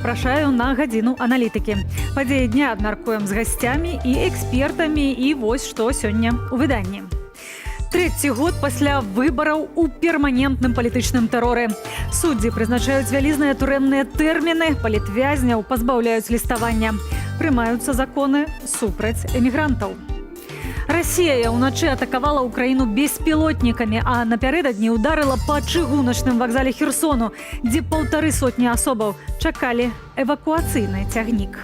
Запрашаю на гадзіну аналітыкі. Падзеі дня абмяркуем з гасцямі і экспертамі, і вось што сёння ў выданні. Трэці год пасля выбараў у перманентным палітычным тэроры. Суддзі прызначаюць вялізныя турэмныя тэрміны, палітвязняў пазбаўляюць ліставання. Прымаюцца законы супраць эмігрантаў. Расія ўначы атакавала Украіну беспілотнікамі, а напярэдадні ударыла па чыгуначным вакзале Херсону, дзе 150 асобаў чакалі эвакуацыйны цягнік.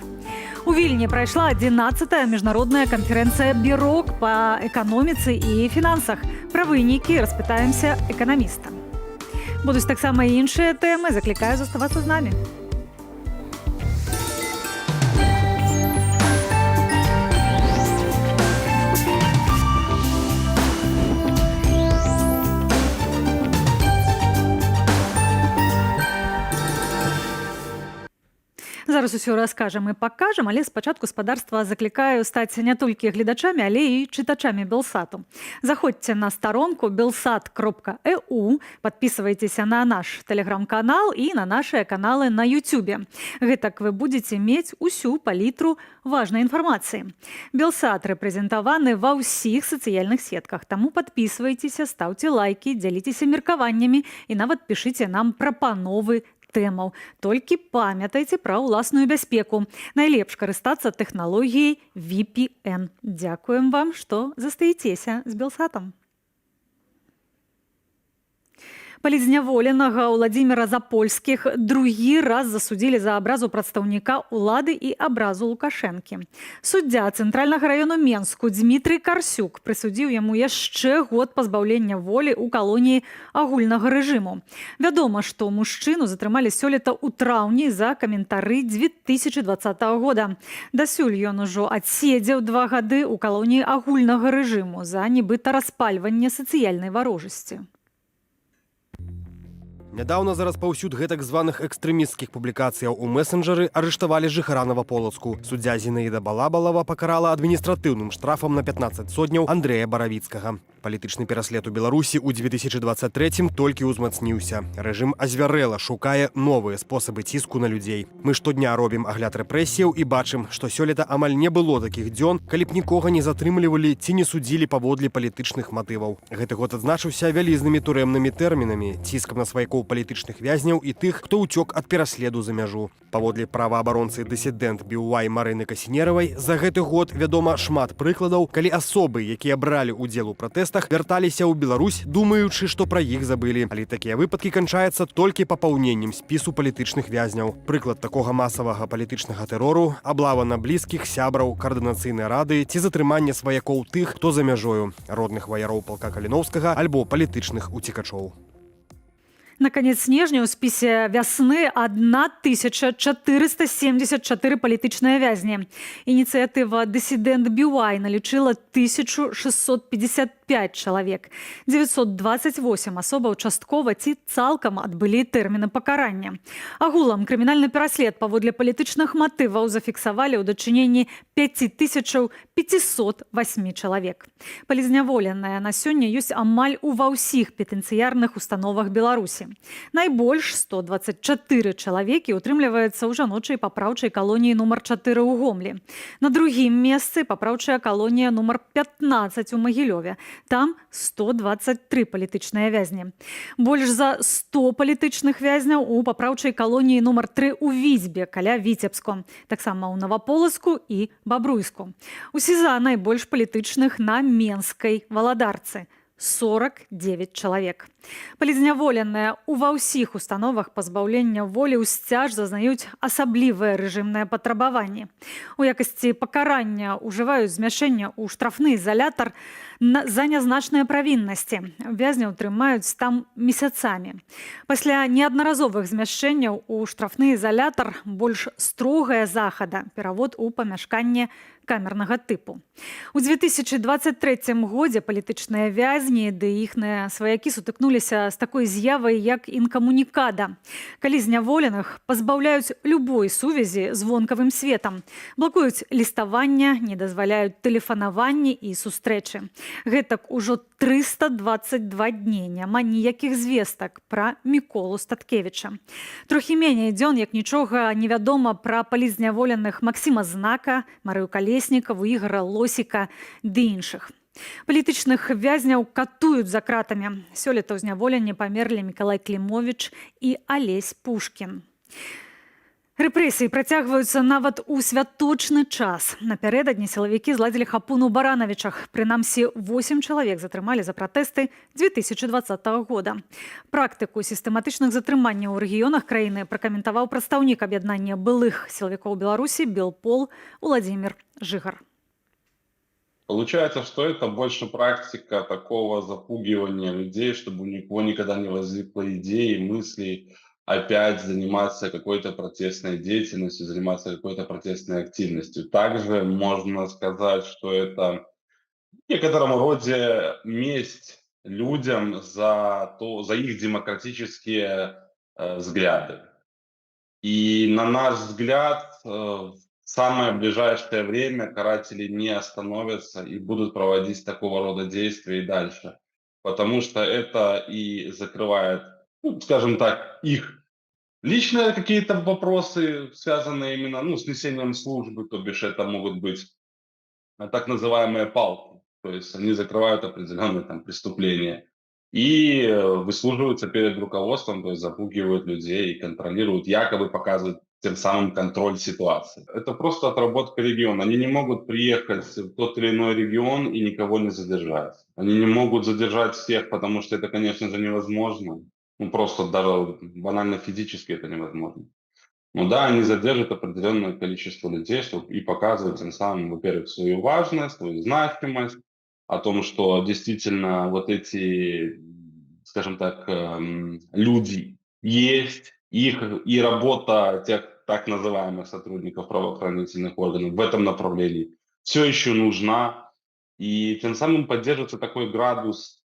У Вільні прайшла 11-я міжнародная канферэнцыя «Бірок» па эканоміцы і фінансах. Пра вынікі распытаемся эканаміста. Будуць таксама і іншыя тэмы, заклікаю заставацца з намі. Зараз усё раскажам і пакажам, але спачатку спадарства заклікаю стаць не толькі гледачамі, але і чытачамі Белсату. Заходзьце на старонку belsat.eu, подписывайтеся на наш тэлеграм-канал і на нашыя каналы на Ютубе. Гэтак вы будзеце мець усю палітру важнай інфармацыі. Белсат рэпрэзентаваны ва ўсіх сацыяльных сетках, таму подписывайтеся, стаўце лайкі, дзяліцеся меркаваннямі і нават пішыце нам прапановы тэмаў. Толькі памятайце пра ўласную бяспеку. Найлепш карыстацца тэхналогіяй VPN. Дзякуем вам, што застаецеся з Белсатам. Палізняволенага Уладзіміра Запольскіх другі раз засудзілі за абразу прадстаўніка ўлады і абразу Лукашэнкі. Суддзя Цэнтральнага раёну Менску Дмітрый Карсюк прысудзіў яму яшчэ год пазбаўлення волі ў калоніі агульнага рэжыму. Вядома, што мужчыну затрымалі сёлета ў траўні за каментары 2020 года. Дасюль ён ужо адседзеў 2 гады ў калоніі агульнага рэжыму за нібыта распальванне сацыяльнай варожасці. Нядаўна за распаўсюд гэтак званых экстрэмісцкіх публікацыяў у месенджеры арыштавалі жыхара Новаполацку. Суддзя Зінаіда Балабалова пакарала адміністратыўным штрафам на 15 сотняў Андрэя Баравіцкага. Палітычны пераслед у Беларусі ў 2023 толькі ўзмацніўся. Рэжым азвярэла шукае новыя спосабы ціску на людзей. Мы штодня робім агляд рэпрэсіяў і бачым, што сёлета амаль не было такіх дзён, калі б нікога не затрымлівалі ці не судзілі паводле палітычных матываў. Гэты год адзначыўся вялізнымі турэмнымі тэрмінамі, ціскам на сваякоў палітычных вязняў і тых, хто ўцёк ад пераследу за мяжу. Паводле праваабаронцы-дысідэнт Біўай Марыны Касінеравай, за гэты год вядома шмат прыкладаў, калі асобы, якія бралі ўдзел у пратэстах, вярталіся ў Беларусь, думаючы, што пра іх забылі. Але такія выпадкі канчаюцца толькі папаўненнем спісу палітычных вязняў. Прыклад такога масавага палітычнага тэрору – аблава на блізкіх, сябраў, каардынацыйнай рады ці затрыманне сваякоў тых, хто за мяжою, родных ваяроў палка Каліноўскага альбо палітычных уцікачоў. На конец снежня ў спісе вясны 1474 палітычныя вязні. Ініцыятыва «Дысідэнт Біўай» налічыла 1655 чалавек. 928 асобаў часткова ці цалкам адбылі тэрміны пакарання. Агулам крымінальны пераслед паводле палітычных матываў зафіксавалі ў дачыненні 5508 чалавек. Палізняволеныя на сёння ёсць амаль ува ўсіх петэнцыярных установах Беларусі. Найбольш 124 чалавекі утрымліваецца ў жаночай папраўчай калоніі нумар 4 ў Гомлі. На другім месцы папраўчая калонія нумар 15 у Магілёве. Там 123 палітычныя вязні. Больш за 100 палітычных вязняў у папраўчай калоніі нумар 3 ў Візьбе, каля Віцебску. Таксама ў Новаполацку і Бабруйску. У СІЗА найбольш палітычных на Менскай Валадарцы. 49 чалавек. Палізняволеныя ува ўсіх установах пазбаўлення волі ўсцяж зазнаюць асаблівыя рэжымныя патрабаванні. У якасці пакарання ўжываюць змяшэння ў штрафны ізалятар за нязначныя правіннасці. Вязняў трымаюць там месяцамі. Пасля неаднаразовых змяшэнняў у штрафны ізалятар больш строгая захада – перавод у памяшканне камернага тыпу. У 2023 годзе палітычныя вязні ды іхныя сваякі сутыкнуліся сутыкнуліся з такой з'явай, як інкамунікада. Калі зняволеных пазбаўляюць любой сувязі з вонкавым светам, блакуюць ліставання, не дазваляюць тэлефанаванні і сустрэчы. Гэтак ужо 322 дні няма ніякіх звестак пра Міколу Статкевіча. Трохі меней дзён, як нічога невядома пра палізняволеных Максіма Знака, Марыю Калеснікаву, Ігора Лосіка ды іншых. Палітычных вязняў катуюць за кратамі. Сёлета ў зняволенні памерлі Мікалай Клімовіч і Алесь Пушкін. Рэпрэсіі працягваюцца нават у святочны час. Напярэдадні сілавікі зладзілі хапуну ў Баранавічах. Прынамсі, 8 чалавек затрымалі за пратэсты 2020 года. Практыку сістэматычных затрыманняў у рэгіёнах краіны пракаментаваў прадстаўнік аб'яднання былых сілавікоў Беларусі Белпол Уладзімір Жыгар. Получается, что это больше практика такого запугивания людей, чтобы у него никогда не возникло идеи, мыслей опять заниматься какой-то протестной деятельностью, заниматься какой-то протестной активностью. Также можно сказать, что это в некотором роде месть людям за их демократические взгляды. И на наш взгляд, в самое ближайшее время каратели не остановятся и будут проводить такого рода действия и дальше. Потому что это и закрывает, скажем так, их личные какие-то вопросы, связанные именно с несением службы, то бишь это могут быть так называемые палки. То есть они закрывают определенные преступления и выслуживаются перед руководством, то есть запугивают людей и контролируют, якобы показывают тем самым контроль ситуации. Это просто отработка региона. Они не могут приехать в тот или иной регион и никого не задержать. Они не могут задержать всех, потому что это, конечно же, невозможно. Просто даже банально физически это невозможно. Ну да, они задержат определенное количество людей, чтобы и показывать тем самым, во-первых, свою важность, свою значимость, о том, что действительно вот эти, скажем так, люди есть, их и работа тех так называемых сотрудников правоохранительных органов в этом направлении все еще нужна, и тем самым поддерживается такой градус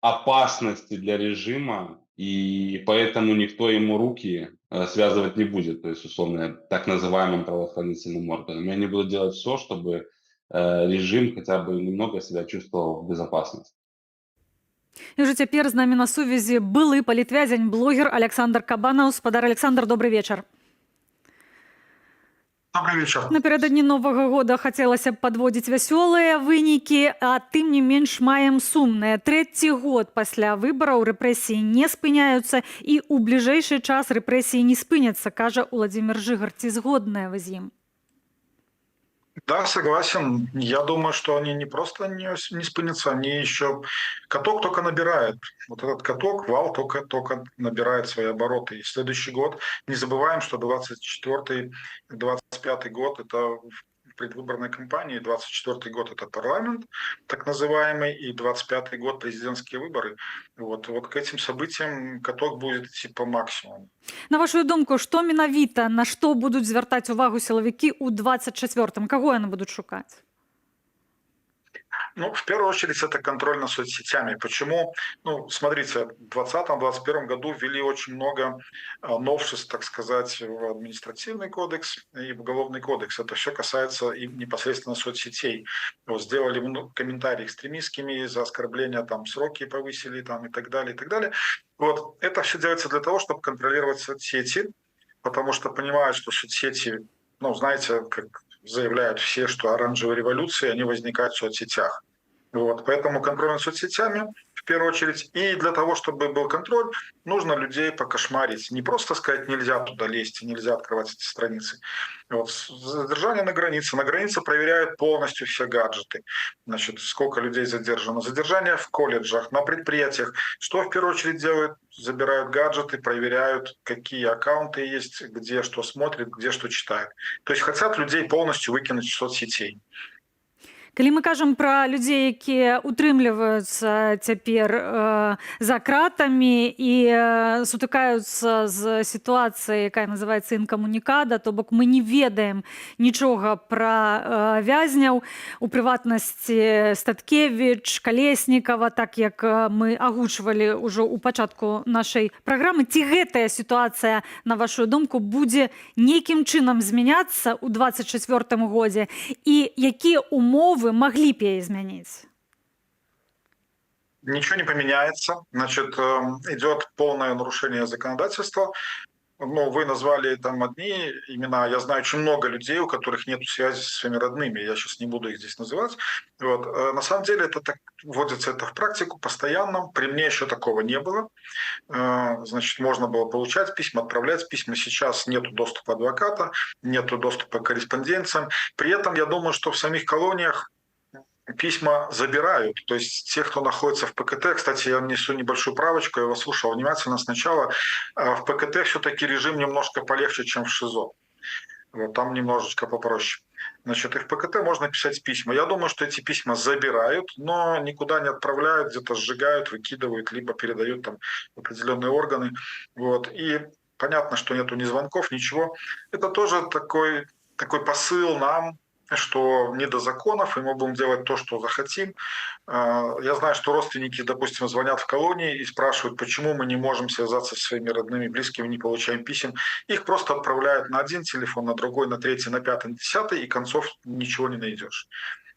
опасности для режима, и поэтому никто ему руки связывать не будет, то есть условно так называемым правоохранительным органам. И они будут делать все, чтобы режим хотя бы немного себя чувствовал в безопасности. І ўжо цяпер з намі на сувязі былы палітвязень, блогер Александр Кабанаў. Спадар Александр, добрый вечар. Добрый вечер. Напярэдадні Новага года хацелася б падводзіць вясёлыя вынікі, а тым не менш маем сумныя. Трэці год пасля выбараў рэпрэсіі не спыняюцца, і ў бліжэйшы час рэпрэсіі не спыняцца, кажа Уладзімір Жыгар. Ці згодныя вы з ім? Да, согласен. Я думаю, что они не просто не спынятся, они еще... Каток только набирает. Вот этот каток, вал только набирает свои обороты. И следующий год, не забываем, что 24-25 год – это предвыборной кампании, 24-й год – это парламент, так называемый, и 25-й год – президентские выборы. Вот к этим событиям каток будет идти по максимуму. На вашу думку, што менавіта, на што будуць звяртаць увагу сілавікі ў 24-м? Каго яны будуць шукаць? В первую очередь, это контроль над соцсетями. Почему? Смотрите, в 2020-2021 году ввели очень много новшеств, так сказать, в административный кодекс и в уголовный кодекс. Это все касается и непосредственно соцсетей. Сделали комментарии экстремистскими, за оскорбления сроки повысили и так далее, и так далее. Это все делается для того, чтобы контролировать соцсети, потому что понимают, что соцсети, знаете, как заявляют все, что оранжевые революции, они возникают в соцсетях. Поэтому контроль над соцсетями в первую очередь. И для того, чтобы был контроль, нужно людей покошмарить. Не просто сказать, нельзя туда лезть, нельзя открывать эти страницы. Задержание на границе. На границе проверяют полностью все гаджеты. Сколько людей задержано. Задержание в колледжах, на предприятиях. Что в первую очередь делают? Забирают гаджеты, проверяют, какие аккаунты есть, где что смотрят, где что читают. То есть хотят людей полностью выкинуть из соцсетей. Калі мы кажам пра людзей, якія утрымліваюцца цяпер за кратамі і сутыкаюцца з сітуацыяй, якая называецца інкамунікада, то бок мы не ведаем нічога пра вязняў, у прыватнасці Статкевіч, Калеснікава, так як мы агучвалі ўжо ў пачатку нашай праграмы. Ці гэтая сітуацыя, на вашу думку, будзе нейкім чынам змяняцца ў 24 годзе і якія умовы могли бы ее изменить? Ничего не поменяется. Значит, идет полное нарушение законодательства. Ну, вы назвали там одни имена. Я знаю очень много людей, у которых нет связи со своими родными. Я сейчас не буду их здесь называть. Вот. На самом деле это так, вводится это в практику постоянно. При мне еще такого не было. Значит, можно было получать письма, отправлять письма. Сейчас нет доступа адвоката, нет доступа к корреспонденциям. При этом я думаю, что в самих колониях письма забирают. То есть те, кто находится в ПКТ, кстати, я внесу небольшую правочку, я вас слушал внимательно сначала, в ПКТ все-таки режим немножко полегче, чем в ШИЗО. Вот, там немножечко попроще. Значит, и в ПКТ можно писать письма. Я думаю, что эти письма забирают, но никуда не отправляют, где-то сжигают, выкидывают, либо передают там в определенные органы. Вот. И понятно, что нету ни звонков, ничего. Это тоже такой посыл нам, что не до законов, и мы будем делать то, что захотим. Я знаю, что родственники, допустим, звонят в колонии и спрашивают, почему мы не можем связаться со своими родными, близкими, не получаем писем. Их просто отправляют на один телефон, на другой, на третий, на пятый, на десятый, и концов ничего не найдешь.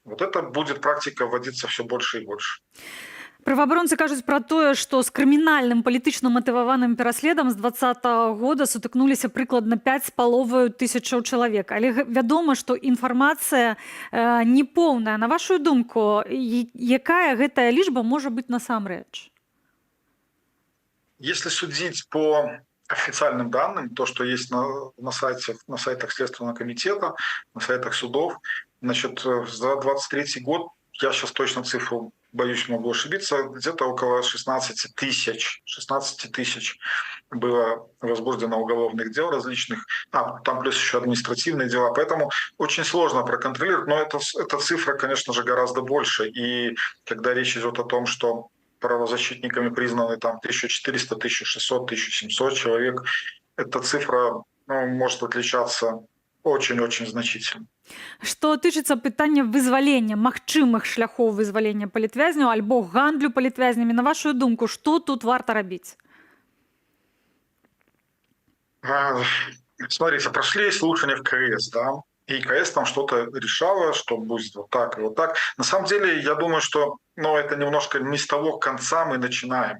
Вот это будет практика вводиться все больше и больше. Праваабаронцы кажуць пра тое, што з крымінальным палітычна матываваным пераследам з 2020 года сутыкнуліся прыкладна 5,5 тысячаў чалавек. Але вядома, што інфармацыя непоўная. На вашу думку, якая гэтая лічба можа быць насамрэч? Если судить по официальным данным, то, что есть на сайтах Следственного комитета, на сайтах судов, значит, за 23 год, я сейчас точно цифру боюсь, могу ошибиться, где-то около 16 тысяч было возбуждено уголовных дел различных, там плюс еще административные дела, поэтому очень сложно проконтролировать, но эта цифра, конечно же, гораздо больше, и когда речь идет о том, что правозащитниками признаны там 1400, 1600, 1700 человек, эта цифра может отличаться очень-очень значительно. Што тычыцца пытання вызвалення, магчымых шляхоў вызвалення палітвязняў альбо гандлю палітвязнямі, на вашу думку, што тут варта рабіць? Смотрите, прошли слушания в КС, да, и КС там что-то решало, что будет вот так и вот так. На самом деле, я думаю, что это немножко не с того конца мы начинаем.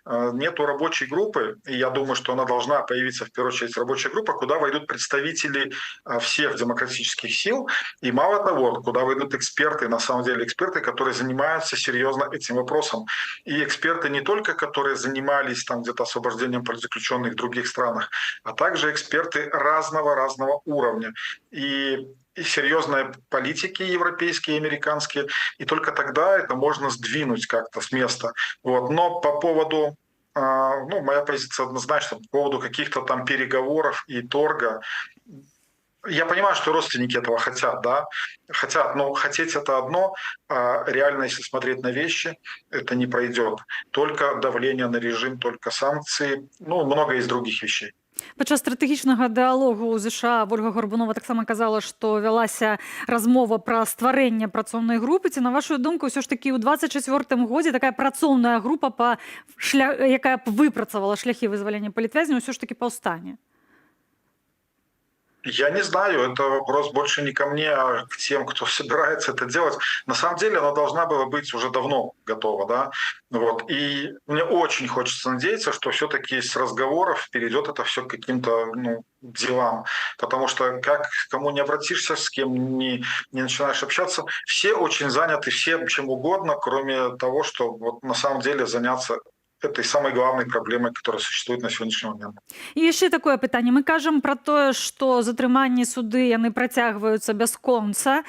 Нету рабочей группы, и я думаю, что она должна появиться в первую очередь рабочая группа, куда войдут представители всех демократических сил, и мало того, куда войдут эксперты, на самом деле эксперты, которые занимаются серьезно этим вопросом. И эксперты не только, которые занимались там где-то освобождением политзаключенных в других странах, а также эксперты разного уровня. И серьезные политики европейские и американские, и только тогда это можно сдвинуть как-то с места. Вот. Но по поводу, моя позиция однозначна, по поводу каких-то там переговоров и торга, я понимаю, что родственники этого хотят, да, но хотеть это одно, а реально, если смотреть на вещи, это не пройдет. Только давление на режим, только санкции, много из других вещей. Падчас стратэгічнага дыалогу ў ЗША Ольга Горбунова таксама казала, што вялася размова пра стварэнне працоўнай групы. Ці, на вашу думку, ўсё ж такі ў 24 годзе такая працоўная група, якая б выпрацавала шляхі вызвалення палітвязняў, ўсё ж такі паўстане? Я не знаю, это вопрос больше не ко мне, а к тем, кто собирается это делать. На самом деле она должна была быть уже давно готова, да. Вот. И мне очень хочется надеяться, что все-таки с разговоров перейдет это все к каким-то делам. Потому что как кому не обратишься, с кем не начинаешь общаться, все очень заняты всем чем угодно, кроме того, что вот на самом деле заняться этой самой главной проблемой, которая существует на сегодняшний момент. І яшчэ такое пытанне. Мы кажам пра тое, што затрыманні суды яны працягваюцца бясконца.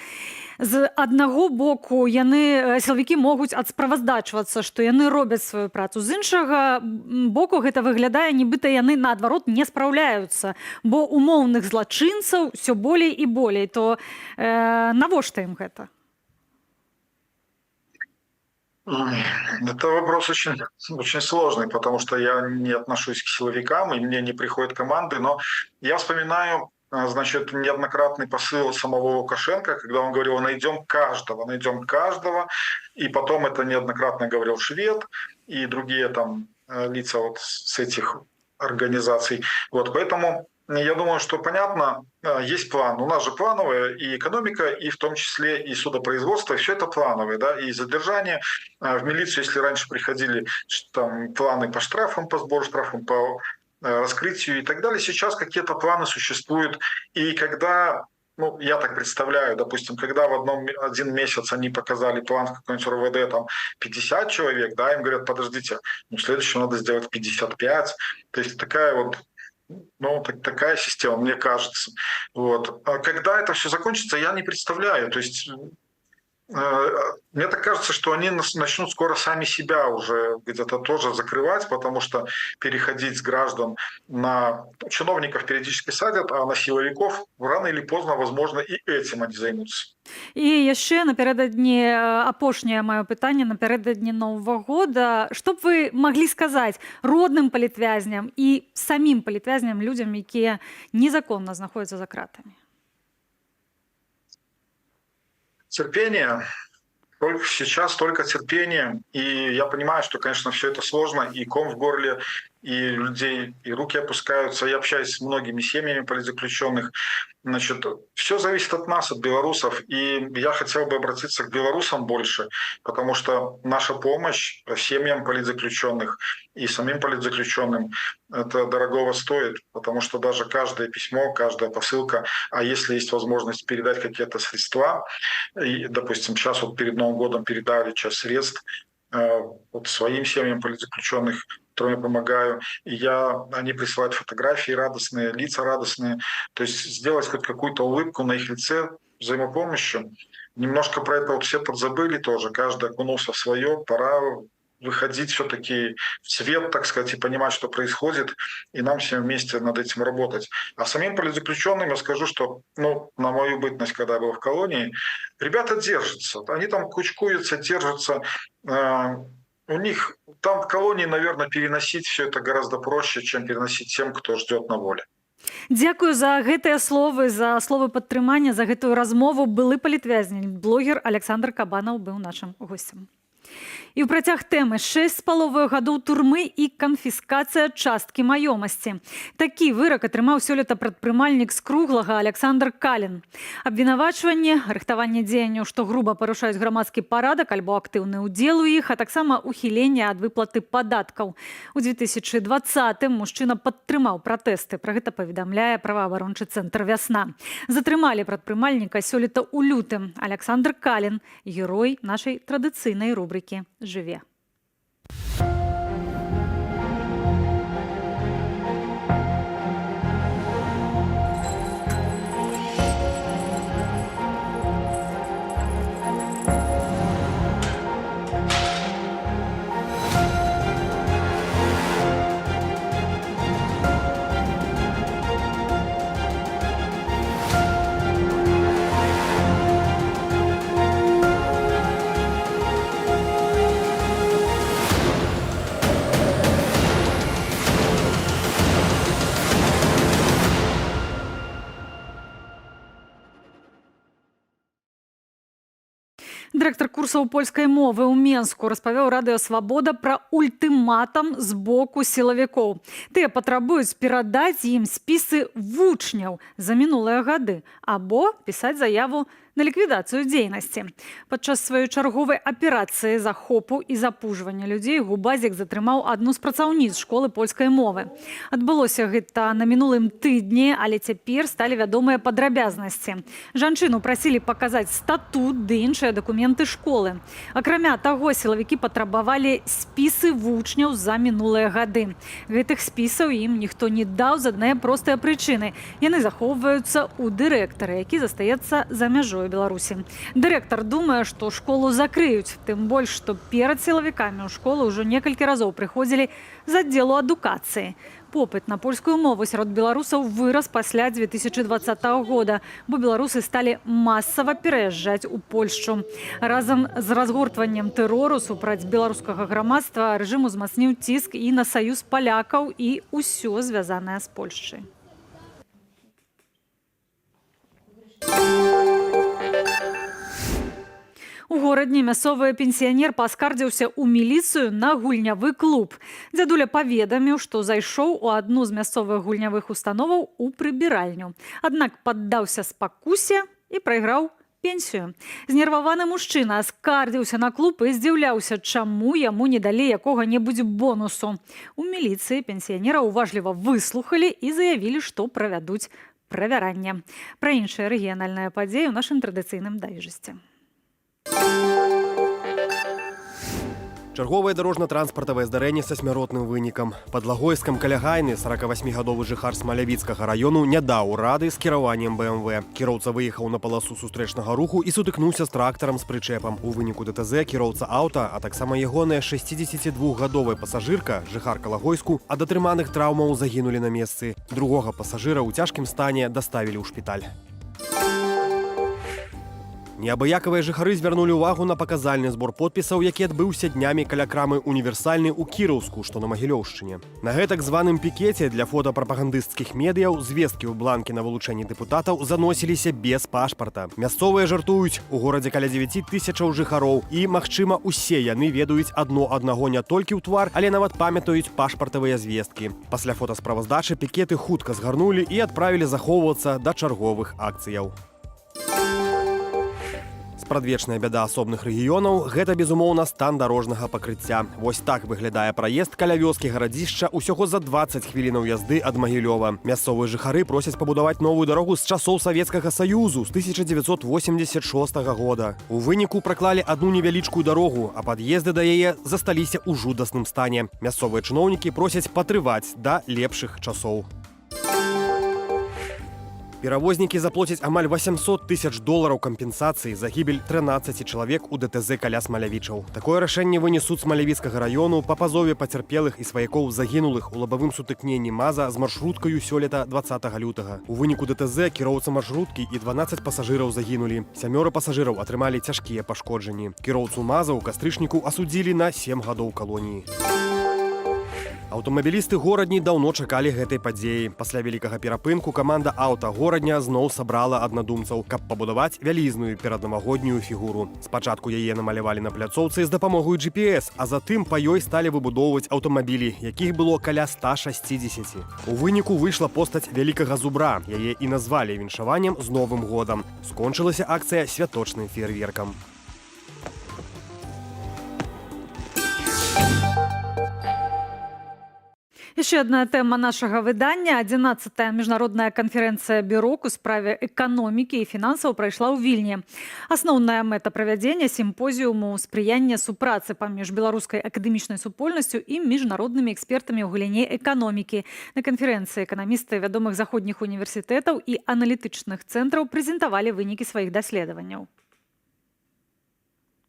З аднаго боку сілавікі могуць адсправаздачвацца, што яны робяць сваю працу. З іншага боку гэта выглядае, нібыта яны наадварот не спраўляюцца, бо умоўных злачынцаў ўсё болей і болей. То навошта ім гэта? Ой, это вопрос очень сложный, потому что я не отношусь к силовикам, и мне не приходят команды, но я вспоминаю, значит, неоднократный посыл самого Лукашенко, когда он говорил: найдем каждого, и потом это неоднократно говорил Швед и другие там лица вот с этих организаций. Вот, поэтому я думаю, что понятно, есть план. У нас же плановая и экономика, и в том числе и судопроизводство, и все это плановое, да, и задержание. В милицию, если раньше приходили там планы по штрафам, по сбору штрафам, по раскрытию и так далее, сейчас какие-то планы существуют. И когда, ну, я так представляю, допустим, когда в один месяц они показали план в какой-нибудь РОВД, там, 50 человек, да, им говорят: подождите, ну, в следующем надо сделать 55. То есть такая вот, ну, такая система, мне кажется. Вот. А когда это все закончится, я не представляю. То есть мне так кажется, что они начнут скоро сами себя уже где-то тоже закрывать, потому что переходить с граждан на чиновников периодически садят, а на силовиков рано или поздно, возможно, и этим они займутся. І яшчэ напярэдадні апошняе маё пытанне напярэдадні Новага года. Што б вы маглі сказаць родным палітвязням і самім палітвязням, людзям, якія незаконна знаходзяцца за кратамі? Терпение. Сейчас только терпение. И я понимаю, что, конечно, все это сложно, и ком в горле, и людей, и руки опускаются. Я общаюсь с многими семьями политзаключенных. Значит, все зависит от нас, от белорусов. И я хотел бы обратиться к белорусам больше, потому что наша помощь семьям политзаключенных и самим политзаключенным это дорогого стоит, потому что даже каждое письмо, каждая посылка, а если есть возможность передать какие-то средства, и, допустим, сейчас вот перед Новым годом передали часть средств вот своим семьям политзаключенных, которым я помогаю, и они присылают фотографии радостные, лица радостные, то есть сделать хоть какую-то улыбку на их лице взаимопомощью. Немножко про это вот все подзабыли тоже, каждый окунулся в свое, пора выходить все-таки в свет, так сказать, и понимать, что происходит, и нам всем вместе над этим работать. А самим политзаключенным я скажу, что, ну, на мою бытность, когда я был в колонии, ребята держатся, они там кучкуются, держатся, у них там в колонии, наверное, переносить все это гораздо проще, чем переносить тем, кто ждет на воле. Дзякую за гэтыя словы, за словы падтрымання, за гэтую размову. Былы палітвязнень, блогер Александр Кабанаў быў нашым госцем. І ў працяг тэмы 6,5 гадоў турмы і канфіскацыя часткі маёмасці. Такі вырак атрымаў сёлета прадпрымальнік з Круглага Александр Калін. Абвінавачванне, рыхтаванне дзеянняў, што груба парушаюць грамадскі парадак альбо актыўны ўдзел у іх, а таксама ухіленне ад выплаты падаткаў. У 2020-м мужчына падтрымаў пратэсты. Пра гэта паведамляе праваабарончы цэнтр «Вясна». Затрымалі прадпрымальніка сёлета ў лютым. Александр Калін – герой нашай традыцыйнай рубрыкі «Жыве». Дырэктар курсаў польскай мовы ў Менску распавёў радыё «Свабода» пра ультыматам з боку сілавікоў. Тыя патрабуюць перадаць ім спісы вучняў за мінулыя гады або пісаць заяву на ліквідацыю дзейнасці. Падчас сваёй чарговай аперацыі захопу і запужвання людзей Губазік затрымаў адну з працаўніц школы польскай мовы. Адбылося гэта на мінулым тыдні, але цяпер сталі вядомыя падрабязнасці. Жанчыну прасілі паказаць статут ды іншыя дакументы школы. Акрамя таго, сілавікі патрабавалі спісы вучняў за мінулыя гады. Гэтых спісаў ім ніхто не даў з аднае простай прычыны. Яны захоўваюцца ў дырэктара, які застаецца за мяжой Беларусі. Дырэктар думае, што школу закрыюць, тым больш, што перад сілавікамі ў школу ўжо некалькі разоў прыходзілі з аддзелу адукацыі. попыт на польскую мову сярод беларусаў вырас пасля 2020 года, бо беларусы сталі масава пераязджаць у Польшчу. Разам з разгортваннем тэрору супраць беларускага грамадства рэжым узмацніў ціск і на саюз палякаў і ўсё звязанае з Польшчай. У горадні мясцовы пенсіянер паскардзіўся ў міліцыю на гульнявы клуб. Дзядуля паведаміў, што зайшоў у адну з мясцовых гульнявых установаў у прыбіральню. Аднак паддаўся спакусе і прайграў пенсію. Знерваваны мужчына скардзіўся на клуб і здзіўляўся, чаму яму не далі якога-небудзь бонусу. У міліцыі пенсіянера уважліва выслухалі і заявілі, што правядуць правяранне. Пра іншыя рэгіянальныя падзеі ў нашым традыцыйным дайджэсце. Чарговае дарожна-транспартавае здарэнне са смяротным вынікам. Пад Лагойскам каля Гайны 48-гадовы жыхар Смалявіцкага раёну не даў рады з кіраваннем БМВ. Кіроўца выехаў на паласу сустрэчнага руху і сутыкнуўся з трактарам з прычэпам. У выніку ДТЗ кіроўца аўта, а таксама ягоная 62-гадовая пасажырка, жыхарка Лагойску, ад атрыманых траўмаў загінулі на месцы. Другога пасажыра ў цяжкім стане даставілі ў шпіталь. Неабыякавыя жыхары звярнулі ўвагу на паказальны збор подпісаў, які адбыўся днямі каля крамы «Універсальны» ў Кіраўску, што на Магілёўшчыне. На гэтак званым пікеце для фотапрапагандысцкіх медыяў звесткі ў бланкі на вылучэнні дэпутатаў заносіліся без пашпарта. Мясцовыя жартуюць, у горадзе каля 9 тысячаў жыхароў, і, магчыма, усе яны ведаюць адно аднаго не толькі ў твар, але нават памятаюць пашпартавыя звесткі. Пасля фотасправаздачы пікеты хутка згарнулі і адправілі захоўвацца да чарговых акцыяў. Спрадвечная бяда асобных рэгіёнаў – гэта, безумоўна, стан дарожнага пакрыцця. Вось так выглядае праезд каля вёскі гарадзішча усяго за 20 хвілінаў язды ад Магілёва. Мясцовыя жыхары просяць пабудаваць новую дарогу з часоў Савецкага Саюзу з 1986 года. У выніку праклалі адну невялічкую дарогу, а пад'езды да яе засталіся ў жудасным стане. Мясцовыя чыноўнікі просяць патрываць да лепшых часоў. Перавознікі заплоцяць амаль 800 тысяч долараў кампенсацыі за гібель 13 чалавек у ДТЗ каля Смалявічаў. Такое рашэнне вынес суд Смалявіцкага раёну па пазове пацярпелых і сваякоў загінулых у лабавым сутыкненні МАЗа з маршруткаю сёлета 20 лютага. У выніку ДТЗ кіроўца маршруткі і 12 пасажыраў загінулі. 7 пасажыраў атрымалі цяжкія пашкоджанні. Кіроўцу МАЗа ў кастрычніку асудзілі на 7 гадоў калоніі. Аўтамабілісты горадні даўно чакалі гэтай падзеі. Пасля вялікага перапынку каманда аўта горадня зноў сабрала аднадумцаў, каб пабудаваць вялізную пераднавагоднюю фігуру. Спачатку яе намалявалі на пляцоўцы з дапамогай GPS, а затым па ёй сталі выбудоўваць аўтамабілі, якіх было каля 160. У выніку выйшла постаць вялікага зубра. Яе і назвалі віншаваннем з Новым годам. Скончылася акцыя святочным феерверкам. Яшчэ адна тэма нашага выдання. 11-я міжнародная канферэнцыя БЮРОК у справе эканомікі і фінансаў прайшла ў Вільні. Асноўная мэта правядзення сімпозіуму спрыяння супрацы паміж беларускай акадэмічнай супольнасцю і міжнароднымі экспертамі ў галіне эканомікі. На канферэнцыі эканамісты вядомых заходніх універсітэтаў і аналітычных цэнтраў прэзентавалі вынікі сваіх даследаванняў.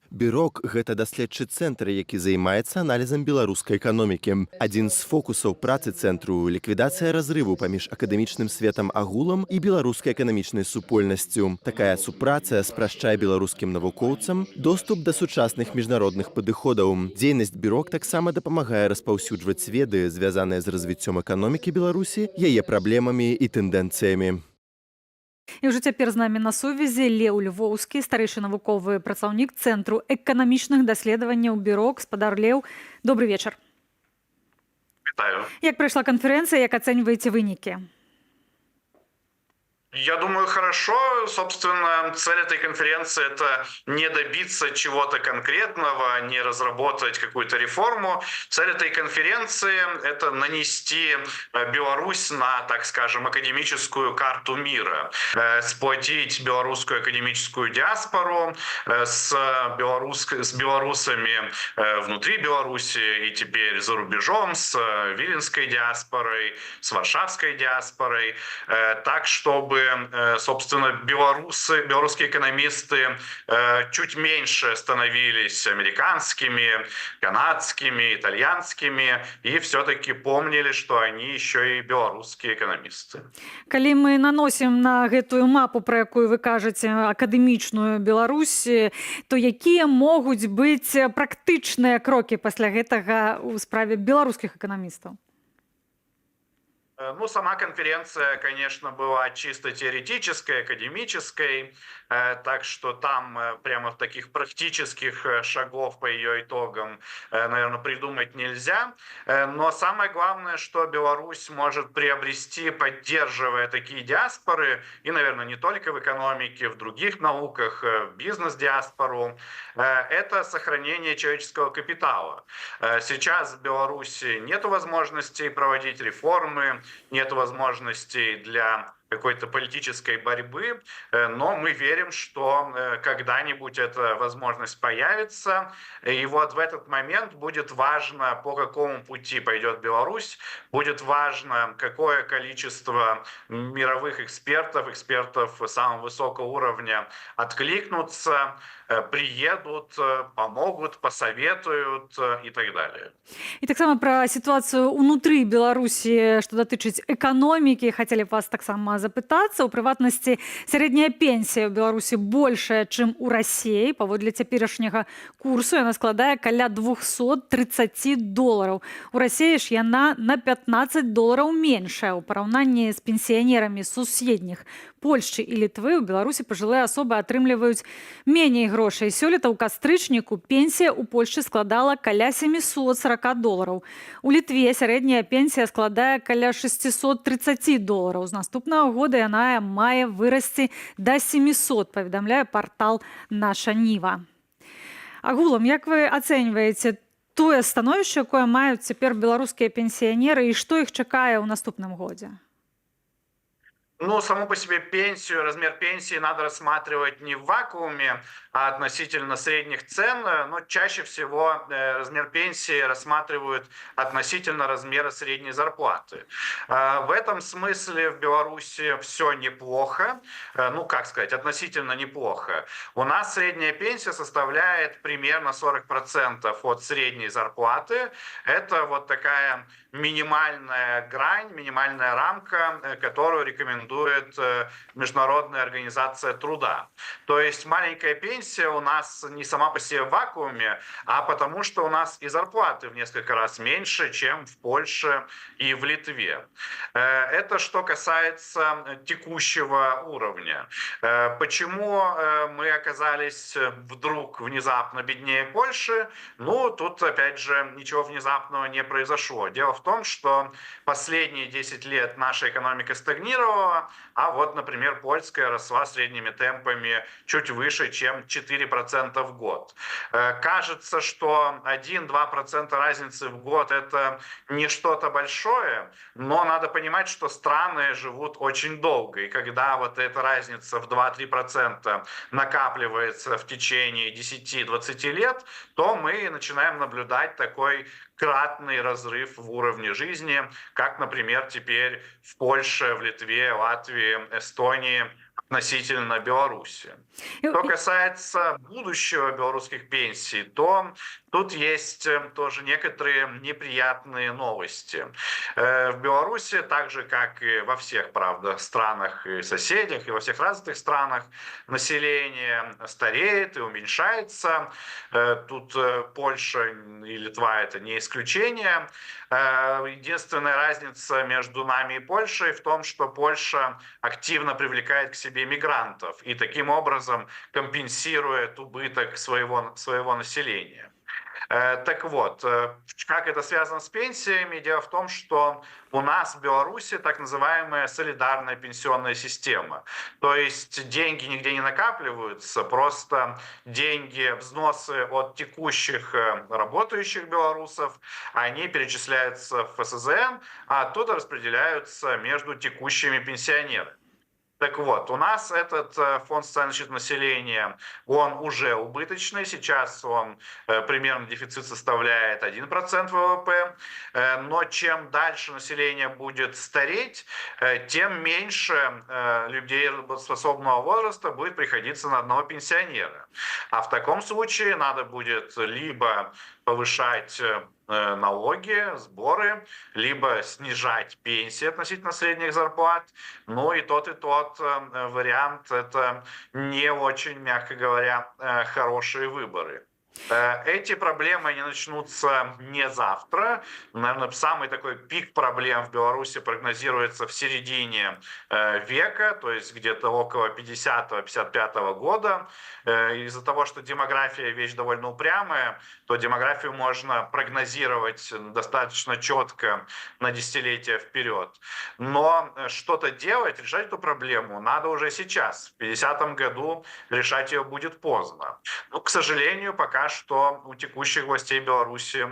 БЮРОК – гэта даследчы цэнтр, які займаецца аналізам беларускай эканомікі. Адзін з фокусаў працы цэнтру – ліквідацыя разрыву паміж акадэмічным светам агулам і беларускай эканамічнай супольнасцю. Такая супраца спрашчае беларускім навукоўцам доступ да сучасных міжнародных падыходаў. Дзейнасць БЮРОК таксама дапамагае распаўсюджваць веды, звязаныя з развіццём эканомікі Беларусі, яе праблемамі і тэндэнцыямі. І ўжо цяпер з намі на сувязі Леў Львоўскі, старэйшы навуковы працаўнік Цэнтру эканамічных даследаванняў БЮРОК. Спадар Леў, добры вечар. Вітаю. Як прайшла канферэнцыя, як ацэньваеце вынікі? Я думаю, хорошо. Собственно, цель этой конференции – это не добиться чего-то конкретного, не разработать какую-то реформу. Цель этой конференции – это нанести Беларусь на, так скажем, академическую карту мира, сплотить белорусскую академическую диаспору с белорусами внутри Беларуси и теперь за рубежом, с виленской диаспорой, с варшавской диаспорой, так, чтобы собственно, белорусские экономисты чуть меньше становились американскими, канадскими, итальянскими, и все-таки помнили, что они еще и белорусские экономисты. Калі мы наносім на гэтую мапу, пра якую вы кажаце, акадэмічную Беларусь, то якія могуць быць практычныя крокі пасля гэтага ў справе беларускіх эканамістаў? Ну, сама конференция, конечно, была чисто теоретической, академической, так что там прямо таких практических шагов по ее итогам, наверное, придумать нельзя. Но самое главное, что Беларусь может приобрести, поддерживая такие диаспоры, и, наверное, не только в экономике, в других науках, бизнес-диаспору, это сохранение человеческого капитала. Сейчас в Беларуси нет возможности проводить реформы, нет возможностей для какой-то политической борьбы, но мы верим, что когда-нибудь эта возможность появится, и вот в этот момент будет важно, по какому пути пойдет Беларусь, будет важно, какое количество мировых экспертов самого высокого уровня откликнутся, приедут, помогут, посоветуют и так далее. І таксама пра сітуацыю ўнутры Беларусі, што датычыць эканомікі, хацелі б вас таксама запытацца. У прыватнасці, сярэдняя пенсія ў Беларусі большая, чым у Расіі. Паводле цяперашняга курсу яна складае каля $230. У Расіі ж яна на $15 меншая. У параўнанні з пенсіянерамі суседніх Польшчы і Літвы ў Беларусі пажылыя асобы атрымліваюць меней грошай. Сёлета ў кастрычніку пенсія ў Польшчы складала каля $740. У Літве сярэдняя пенсія складае каля $630. З наступнага года яна мае вырасці да 700, паведамляе партал «Наша Ніва». Агулам, як вы ацэньваеце тое становішча, якое маюць цяпер беларускія пенсіянеры, і што іх чакае ў наступным годзе? Ну, саму по себе пенсию, размер пенсии надо рассматривать не в вакууме, а относительно средних цен, но чаще всего размер пенсии рассматривают относительно размера средней зарплаты. В этом смысле в Беларуси все неплохо, ну, как сказать, относительно неплохо. У нас средняя пенсия составляет примерно 40% от средней зарплаты. Это вот такая минимальная грань, минимальная рамка, которую рекомендует Международная организация труда. То есть маленькая пенсия у нас не сама по себе в вакууме, а потому что у нас и зарплаты в несколько раз меньше, чем в Польше и в Литве. Это что касается текущего уровня. Почему мы оказались вдруг внезапно беднее Польши? Ну, тут опять же ничего внезапного не произошло. Дело в том, что последние 10 лет наша экономика стагнировала, а вот, например, польская росла средними темпами чуть выше, чем 4% в год. Кажется, что 1-2% разницы в год – это не что-то большое, но надо понимать, что страны живут очень долго, и когда вот эта разница в 2-3% накапливается в течение 10-20 лет, то мы начинаем наблюдать такой кратный разрыв в уровне жизни, как, например, теперь в Польше, в Литве, Латвии, Эстонии относительно Беларуси. Что касается будущего белорусских пенсий, то тут есть тоже некоторые неприятные новости. В Беларуси, так же как и во всех, правда, странах и соседях, и во всех развитых странах, население стареет и уменьшается. Тут Польша и Литва – это не исключение. Единственная разница между нами и Польшей в том, что Польша активно привлекает к себе мигрантов и таким образом компенсирует убыток своего населения. Так вот, как это связано с пенсиями? Дело в том, что у нас в Беларуси так называемая солидарная пенсионная система. То есть деньги нигде не накапливаются, просто деньги, взносы от текущих работающих белорусов, они перечисляются в ФСЗН, а оттуда распределяются между текущими пенсионерами. Так вот, у нас этот фонд социальной защиты населения, он уже убыточный. Сейчас он примерно дефицит составляет 1% ВВП. Но чем дальше население будет стареть, тем меньше людей работоспособного возраста будет приходиться на одного пенсионера. А в таком случае надо будет либо повышать налоги, сборы, либо снижать пенсии относительно средних зарплат. Ну и тот вариант – это не очень, мягко говоря, хорошие выборы. Эти проблемы не начнутся не завтра. Наверное, самый такой пик проблем в Беларуси прогнозируется в середине века, то есть где-то около 50-55 года. Из-за того, что демография вещь довольно упрямая, то демографию можно прогнозировать достаточно четко на десятилетия вперед. Но что-то делать, решать эту проблему надо уже сейчас. В 50-м году решать ее будет поздно. Но, к сожалению, пока что у текущих властей Беларуси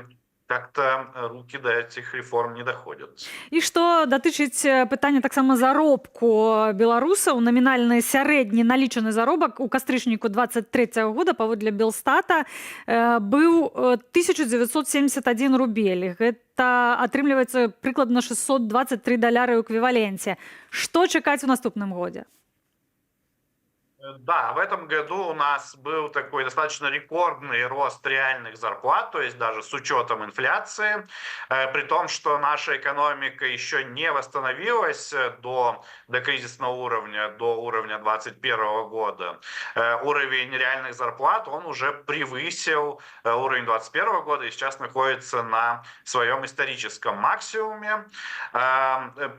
как-то руки до этих реформ не доходят. І што датычыць пытання таксама заробку беларусаў, намінальны сярэдні налічаны заробак у кастрычніку 23 года паводле Белстата быў 1971 рубель. Гэта атрымліваецца прыкладна $623 ў эквіваленце. Што чакаць у наступным годзе? Да, в этом году у нас был такой достаточно рекордный рост реальных зарплат, то есть даже с учетом инфляции, при том, что наша экономика еще не восстановилась до кризисного уровня, до уровня 2021 года. Уровень реальных зарплат, он уже превысил уровень 2021 года и сейчас находится на своем историческом максимуме.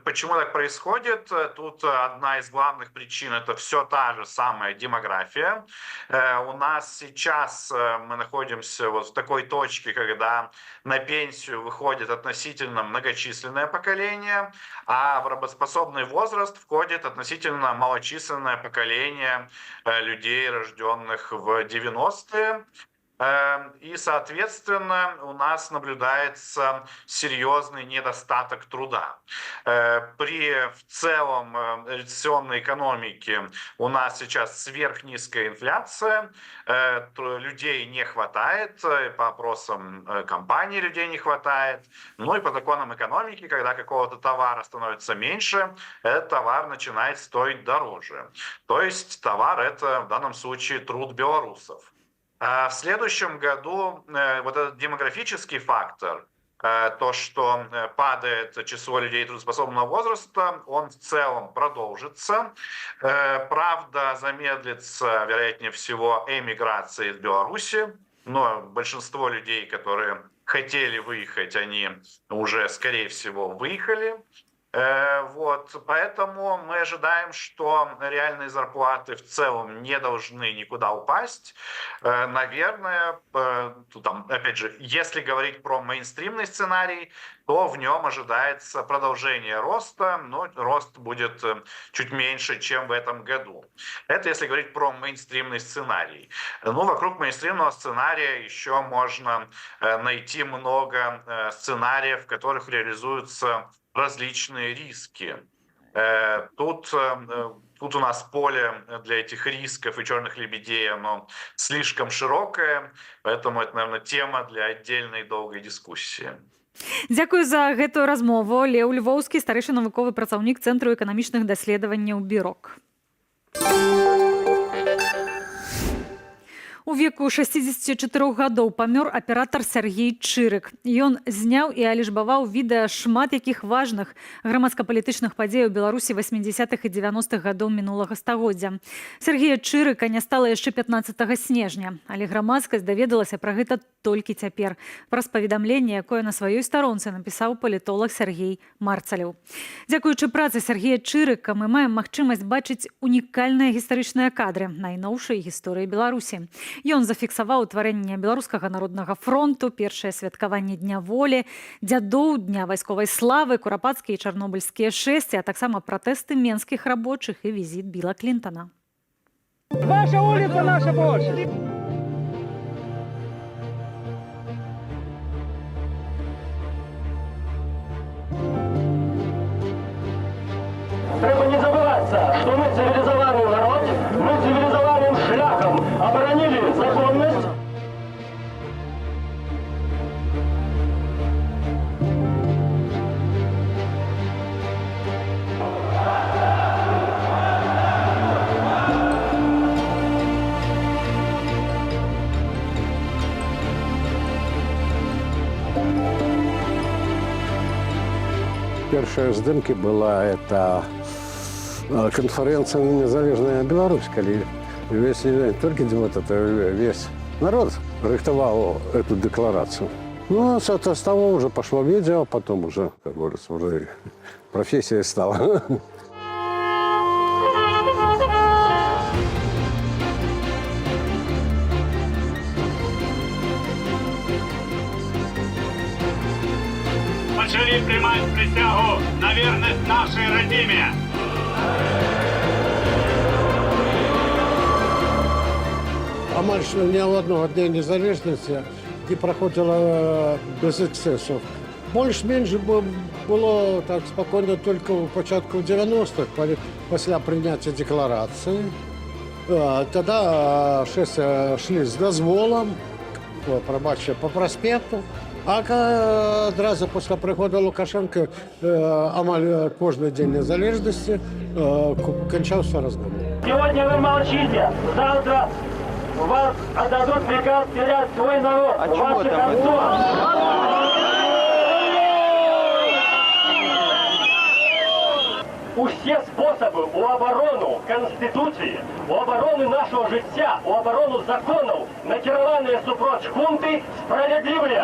Почему так происходит? Тут одна из главных причин – это все та же самая демография. У нас сейчас мы находимся вот в такой точке, когда на пенсию выходит относительно многочисленное поколение, а в работоспособный возраст входит относительно малочисленное поколение людей, рожденных в 90-е. И, соответственно, у нас наблюдается серьезный недостаток труда. При в целом рецессионной экономике у нас сейчас сверхнизкая инфляция, людей не хватает, по опросам компаний людей не хватает, ну и по законам экономики, когда какого-то товара становится меньше, этот товар начинает стоить дороже. То есть товар – это в данном случае труд белорусов. В следующем году вот этот демографический фактор, то, что падает число людей трудоспособного возраста, он в целом продолжится. Правда, замедлится, вероятнее всего, эмиграция из Беларуси, но большинство людей, которые хотели выехать, они уже, скорее всего, выехали. Вот, поэтому мы ожидаем, что реальные зарплаты в целом не должны никуда упасть. Наверное, там, опять же, если говорить про мейнстримный сценарий, то в нем ожидается продолжение роста, но рост будет чуть меньше, чем в этом году. Это если говорить про мейнстримный сценарий. Ну, вокруг мейнстримного сценария еще можно найти много сценариев, в которых реализуются различные риски. Тут у нас поле для этих рисков и черных лебедей, оно слишком широкое, поэтому это, наверное, тема для отдельной долгой дискуссии. Дзякую за гэтую размову. Леў Львоўскі, старэйшы навуковы працаўнік Цэнтру эканамічных даследаванняў БІРОК. У веку 64 гадоў памёр аператар Сергей Чырык. Ён зняў і алічбаваў відэа шмат якіх важных грамадска-палітычных падзей у Беларусі 80-х і 90-х гадоў мінулага стагоддзя. Сергея Чырыка не стала яшчэ 15 снежня, але грамадскасць даведалася пра гэта толькі цяпер. Праз паведамленне, якое на сваёй старонцы напісаў палітолог Сергей Марцалеў. Дзякуючы працы Сергея Чырыка мы маем магчымасць бачыць унікальныя гістарычныя кадры найноўшай гісторыі Беларусі. Ён зафіксаваў утварэнне Беларускага народнага фронту, першае святкаванне Дня волі, дзядоў, Дня вайсковай славы, курапацкія і чарнобыльскія шэсці, а таксама пратэсты менскіх рабочых і візіт Біла Клінтона. Ваша улица, наша площадь! Треба не забываться, что мы першая здымки была это конференция «Незалежная Беларусь», когда весь, не только вот это, весь народ рихтовал эту декларацию. Ну, а с того уже пошло видео, потом уже, как говорится, уже профессия стала. Почали приймати присягу на вірність нашій родині. Амаль що ні одного дня незалежності не проходило без ексцесів. Більш-менш було так спокійно тільки у початку 90-х, після прийняття декларації. Тоді шли з дозволом, пробачте, по проспекту. А одразу після приходу Лукашенка амаль кожен день незалежності кончався розговор. Сегодня вы молчите, завтра вас отдадут приказ терять свой народ. А чего Усі способи у оборону Конституції, у оборону нашого життя, у оборону законів, накеровані супроч хунти, справедливі.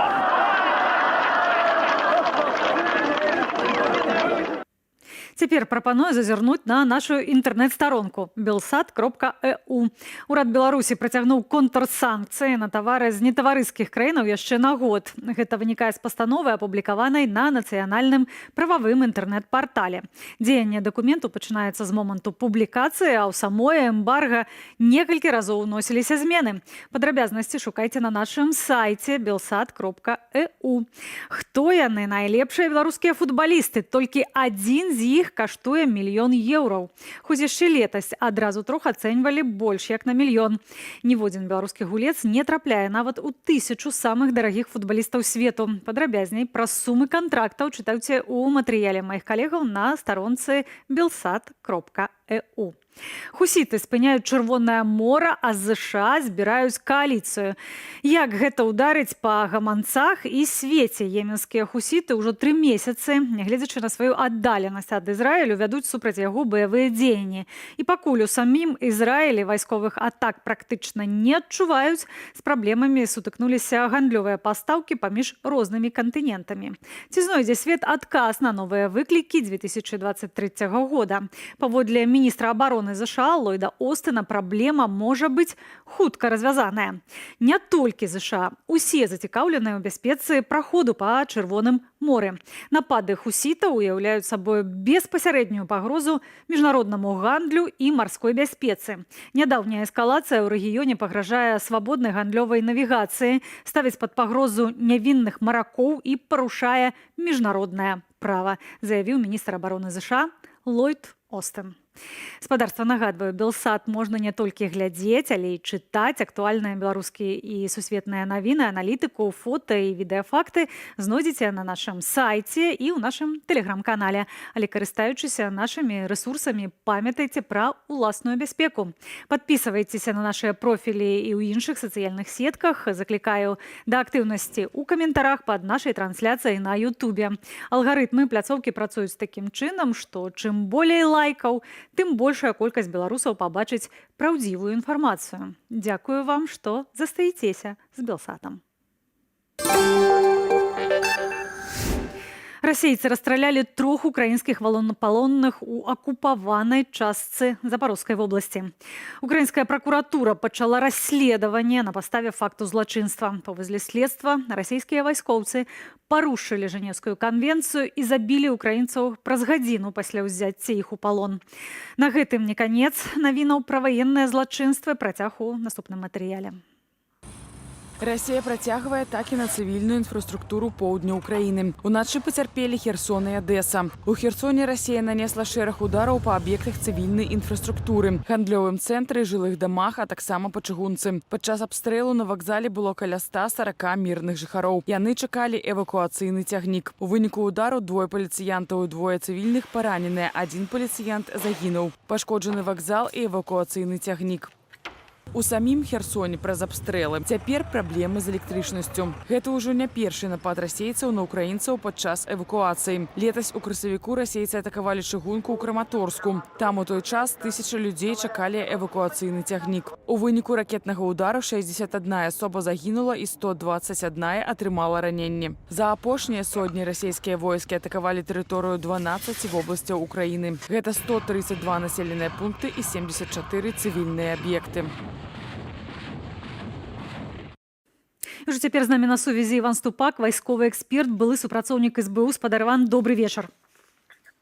Цяпер прапаную зазірнуць на нашу інтэрнэт-старонку belsat.eu. Урад Беларусі працягнуў контрсанкцыі на тавары з нетаварыскіх краінаў яшчэ на год. Гэта вынікае з пастановы, апублікаванай на нацыянальным прававым інтэрнэт-партале. Дзеянне дакументу пачынаецца з моманту публікацыі, а ў самой эмбарга некалькі разоў уносіліся змены. Падрабязнасці шукайце на нашым сайце belsat.eu. Хто яны? Найлепшыя беларускія футбалісты. Толькі адзін з іх каштуе 1 000 000 еўраў. Хоць яшчэ летась адразу трох ацэньвалі больш як на 1 000 000. Ніводзін беларускі гулец не трапляе нават у 1000 самых дарагіх футбалістаў свету. Падрабязней пра сумы кантрактаў чытайце ў матэрыяле маіх калегаў на старонцы belsat.eu. Хусіты спыняюць Чырвонае мора, а ЗША збіраюць кааліцыю. Як гэта ўдарыць па гаманцах і свеце? Йеменскія хусіты ўжо 3 месяцы, нягледзячы на сваю аддаленасць ад Ізраілю, вядуць супраць яго баявыя дзеянні. І пакуль у самім Ізраілі вайсковых атак практычна не адчуваюць, з праблемамі сутыкнуліся гандлёвыя пастаўкі паміж рознымі кантынентамі. Ці знойдзе свет адказ на новыя выклікі 2023 года? Паводле міністра абароны ЗША Ллойда Остына праблема можа быць хутка развязаная. Не толькі ЗША, усе зацікаўленыя ў бяспецы праходу па Чырвоным моры. Напады хусітаў уяўляюць сабой беспасярэднюю пагрозу міжнароднаму гандлю і марской бяспецы. Нядаўняя эскалацыя ў рэгіёне пагражае свабоднай гандлёвай навігацыі, ставіць пад пагрозу нявінных маракоў і парушае міжнароднае права, заявіў міністр абароны ЗША Ллойд Остын. Спадарства, нагадваю, Белсат можна не толькі глядзець, але і чытаць актуальныя беларускія і сусветныя навіны, аналітыку, фота і відэафакты знойдзеце на нашым сайце і ў нашым тэлеграм-канале. Але карыстаючыся нашымі рэсурсамі, памятайце пра ўласную бяспеку. Падпісвайцеся на нашыя профілі і ў іншых сацыяльных сетках. Заклікаю да актыўнасці ў каментарах пад нашай трансляцыяй на Ютубе. Алгарытмы пляцоўкі працуюць такім чынам, што чым болей лайкаў, тым большая колькасць беларусаў пабачыць праўдзівую інфармацыю. Дзякую вам, што застаецеся з Белсатам. Расейцы расстралялі 3 украінскіх валонапалонных у акупаванай частцы Запарожскай вобласці. Украінская пракуратура пачала расследаванне на падставе факту злачынства. Паводле следства, расійскія вайскоўцы парушылі Жэнеўскую канвенцыю і забілі украінцаў праз гадзіну пасля ўзяцця іх у палон. На гэтым не канец навінаў пра ваеннае злачынства, працяг у наступным матэрыяле. Расія працягвае атакі на цывільную інфраструктуру поўдня ўкраіны. Уначы пацярпелі Херсон і Адэса. У Херсоне Расія нанесла шэраг удараў па аб'ектах цывільнай інфраструктуры, гандлёвым цэнтры, жылых дамах, а таксама па чыгунцы. Падчас абстрэлу на вакзале было каля 140 мірных жыхароў. Яны чакалі эвакуацыйны цягнік. У выніку удару 2 паліцыянтаў і 2 цывільных параненыя. 1 паліцыянт загінуў. Пашкоджаны вакзал і эвакуацыйны цягнік. У самім Херсоне праз абстрэлы цяпер праблемы з электрычнасцю. Гэта ўжо не першы напад расейцаў на украінцаў падчас эвакуацыі. Летась у красавіку расейцы атакавалі чыгунку ў Краматорску. Там у той час 1000 людзей чакалі эвакуацыйны цягнік. У выніку ракетнага ўдару 61 асоба загінула і 121 атрымала раненні. За апошнія сотні расійскія войскі атакавалі тэрыторыю 12 вобласцяў Украіны. Гэта 132 населеныя пункты і 74 цывільныя аб'екты. Уже цяпер з намі на сувязі Іван Ступак, вайсковы эксперт, былы супрацоўнік СБУ. Спадар Іван, добрый вечар.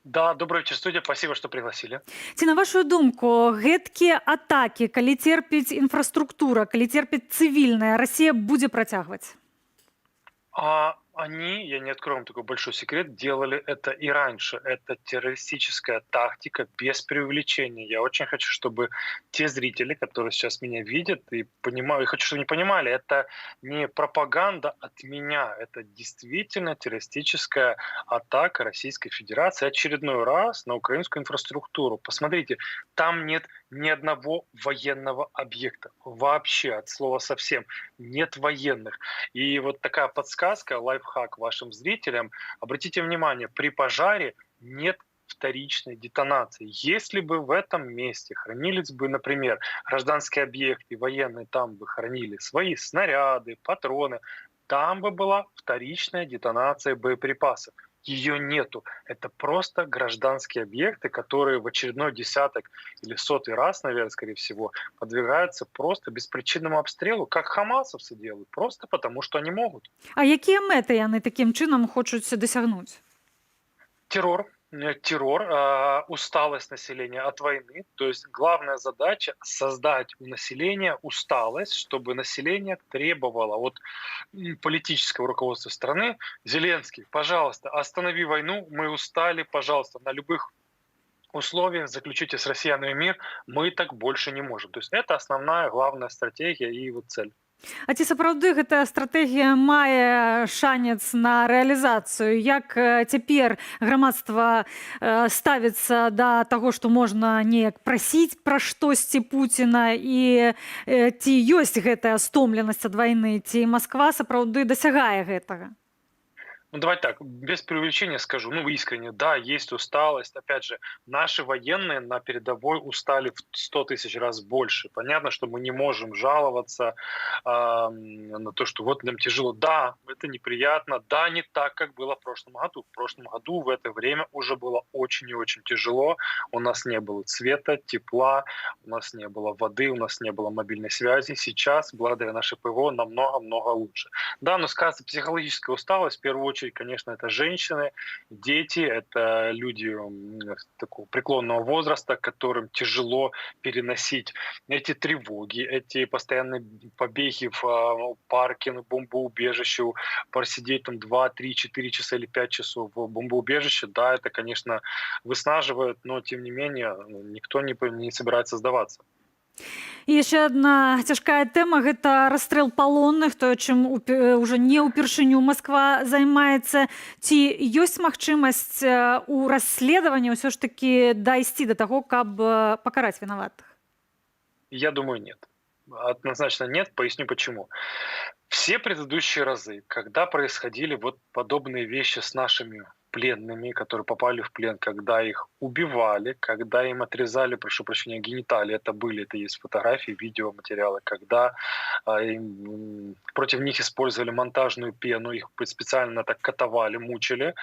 Да, добрый вечер, студия. Спасибо, что пригласили. Ці на вашу думку, гэткія атакі, калі терпіць інфраструктура, калі терпіць цывільная, Расія будзе працягваць? Они, я не открою вам такой большой секрет, делали это и раньше. Это террористическая тактика без преувеличения. Я очень хочу, чтобы те зрители, которые сейчас меня видят и понимают, я хочу, чтобы они понимали, это не пропаганда от меня, это действительно террористическая атака Российской Федерации очередной раз на украинскую инфраструктуру. Посмотрите, там нет ни одного военного объекта. Вообще, от слова совсем, нет военных. И вот такая подсказка, лайфхак вашим зрителям. Обратите внимание, при пожаре нет вторичной детонации. Если бы в этом месте хранились бы, например, гражданские объекты, военные там бы хранили свои снаряды, патроны, там бы была вторичная детонация боеприпасов. Ее нету. Это просто гражданские объекты, которые в очередной десяток или сотый раз, наверное, скорее всего, подвергаются просто беспричинному обстрелу, как хамасовцы делают, просто потому что они могут. А якія мэты яны такім чынам хочуць дасягнуць? Террор, усталость населения от войны. То есть главная задача — создать у населения усталость, чтобы население требовало от политического руководства страны: Зеленский, пожалуйста, останови войну, мы устали, пожалуйста, на любых условиях заключите с россиянами мир, мы так больше не можем. То есть это основная, главная стратегия и вот цель. А ці сапраўды гэтая стратэгія мае шанец на рэалізацыю? Як цяпер грамадства ставіцца да таго, што можна неяк прасіць пра штосьці Пуціна, і ці ёсць гэтая стомленасць ад вайны, ці Масква сапраўды дасягае гэтага? Ну, давайте так, без преувеличения скажу, искренне, да, есть усталость. Опять же, наши военные на передовой устали в 100 тысяч раз больше. Понятно, что мы не можем жаловаться на то, что вот нам тяжело. Да, это неприятно, да, не так, как было в прошлом году. В прошлом году в это время уже было очень и очень тяжело. У нас не было света, тепла, у нас не было воды, у нас не было мобильной связи. Сейчас, благодаря нашей ПВО, намного-много лучше. Да, но сказывается психологическая усталость, в первую очередь, конечно, это женщины, дети, это люди такого преклонного возраста, которым тяжело переносить эти тревоги, эти постоянные побеги в парке, на бомбоубежище, просидеть там 2, 3, 4 часа или 5 часов в бомбоубежище. Да, это, конечно, выснаживает, но, тем не менее, никто не собирается сдаваться. І яшчэ адна цяжкая тэма – гэта расстрэл палонных, тое, чым уже не ўпершыню Масква займаецца. Ці ёсць магчымасць у расследаванні ўсё ж такі дайсці да таго, каб пакараць вінаватых? Я думаю, нет. Однозначно нет. Поясню почему. Все предыдущие разы, когда происходили вот подобные вещи с нашими пленными, которые попали в плен, когда их убивали, когда им отрезали, прошу прощения, гениталии, это есть фотографии, видеоматериалы, когда против них использовали монтажную пену, их специально так катовали, мучили,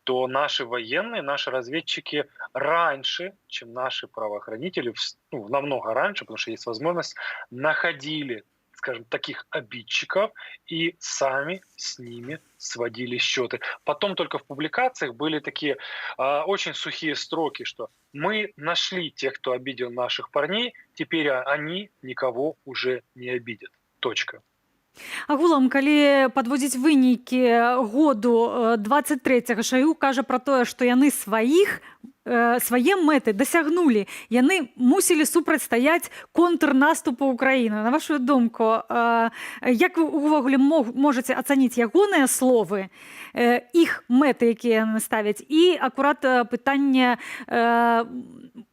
то наши военные, наши разведчики раньше, чем наши правоохранители, намного раньше, потому что есть возможность, находили, скажем, таких обидчиков и сами с ними сводили счеты. Потом только в публикациях были такие очень сухие строки, что мы нашли тех, кто обидел наших парней, теперь они никого уже не обидят. Точка. Агулам, калі падводзіць вынікі году 23-го, Шойгу кажа пра тое, што яны свае мэты дасягнулі. Яны мусілі супрацьстаяць контрнаступу Украіны. На вашу думку, як вы увогуле можаце ацаніць ягоныя словы, іх мэты, якія яны ставяць, і акурат пытанне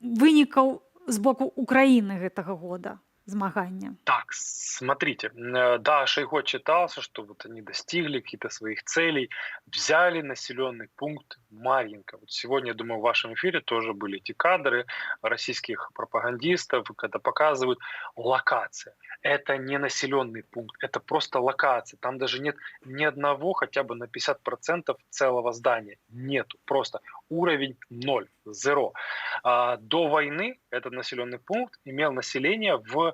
вынікаў з боку Украіны гэтага года? змагання. Так, смотрите, да, Шойгу отчитался, что вот они достигли каких-то своих целей, взяли населенный пункт Марьинка. Вот сегодня, я думаю, в вашем эфире тоже были эти кадры российских пропагандистов, когда показывают локация. Это не населенный пункт, это просто локация. Там даже нет ни одного хотя бы на 50% целого здания. Нету, просто уровень 0, 0. До войны этот населенный пункт имел население в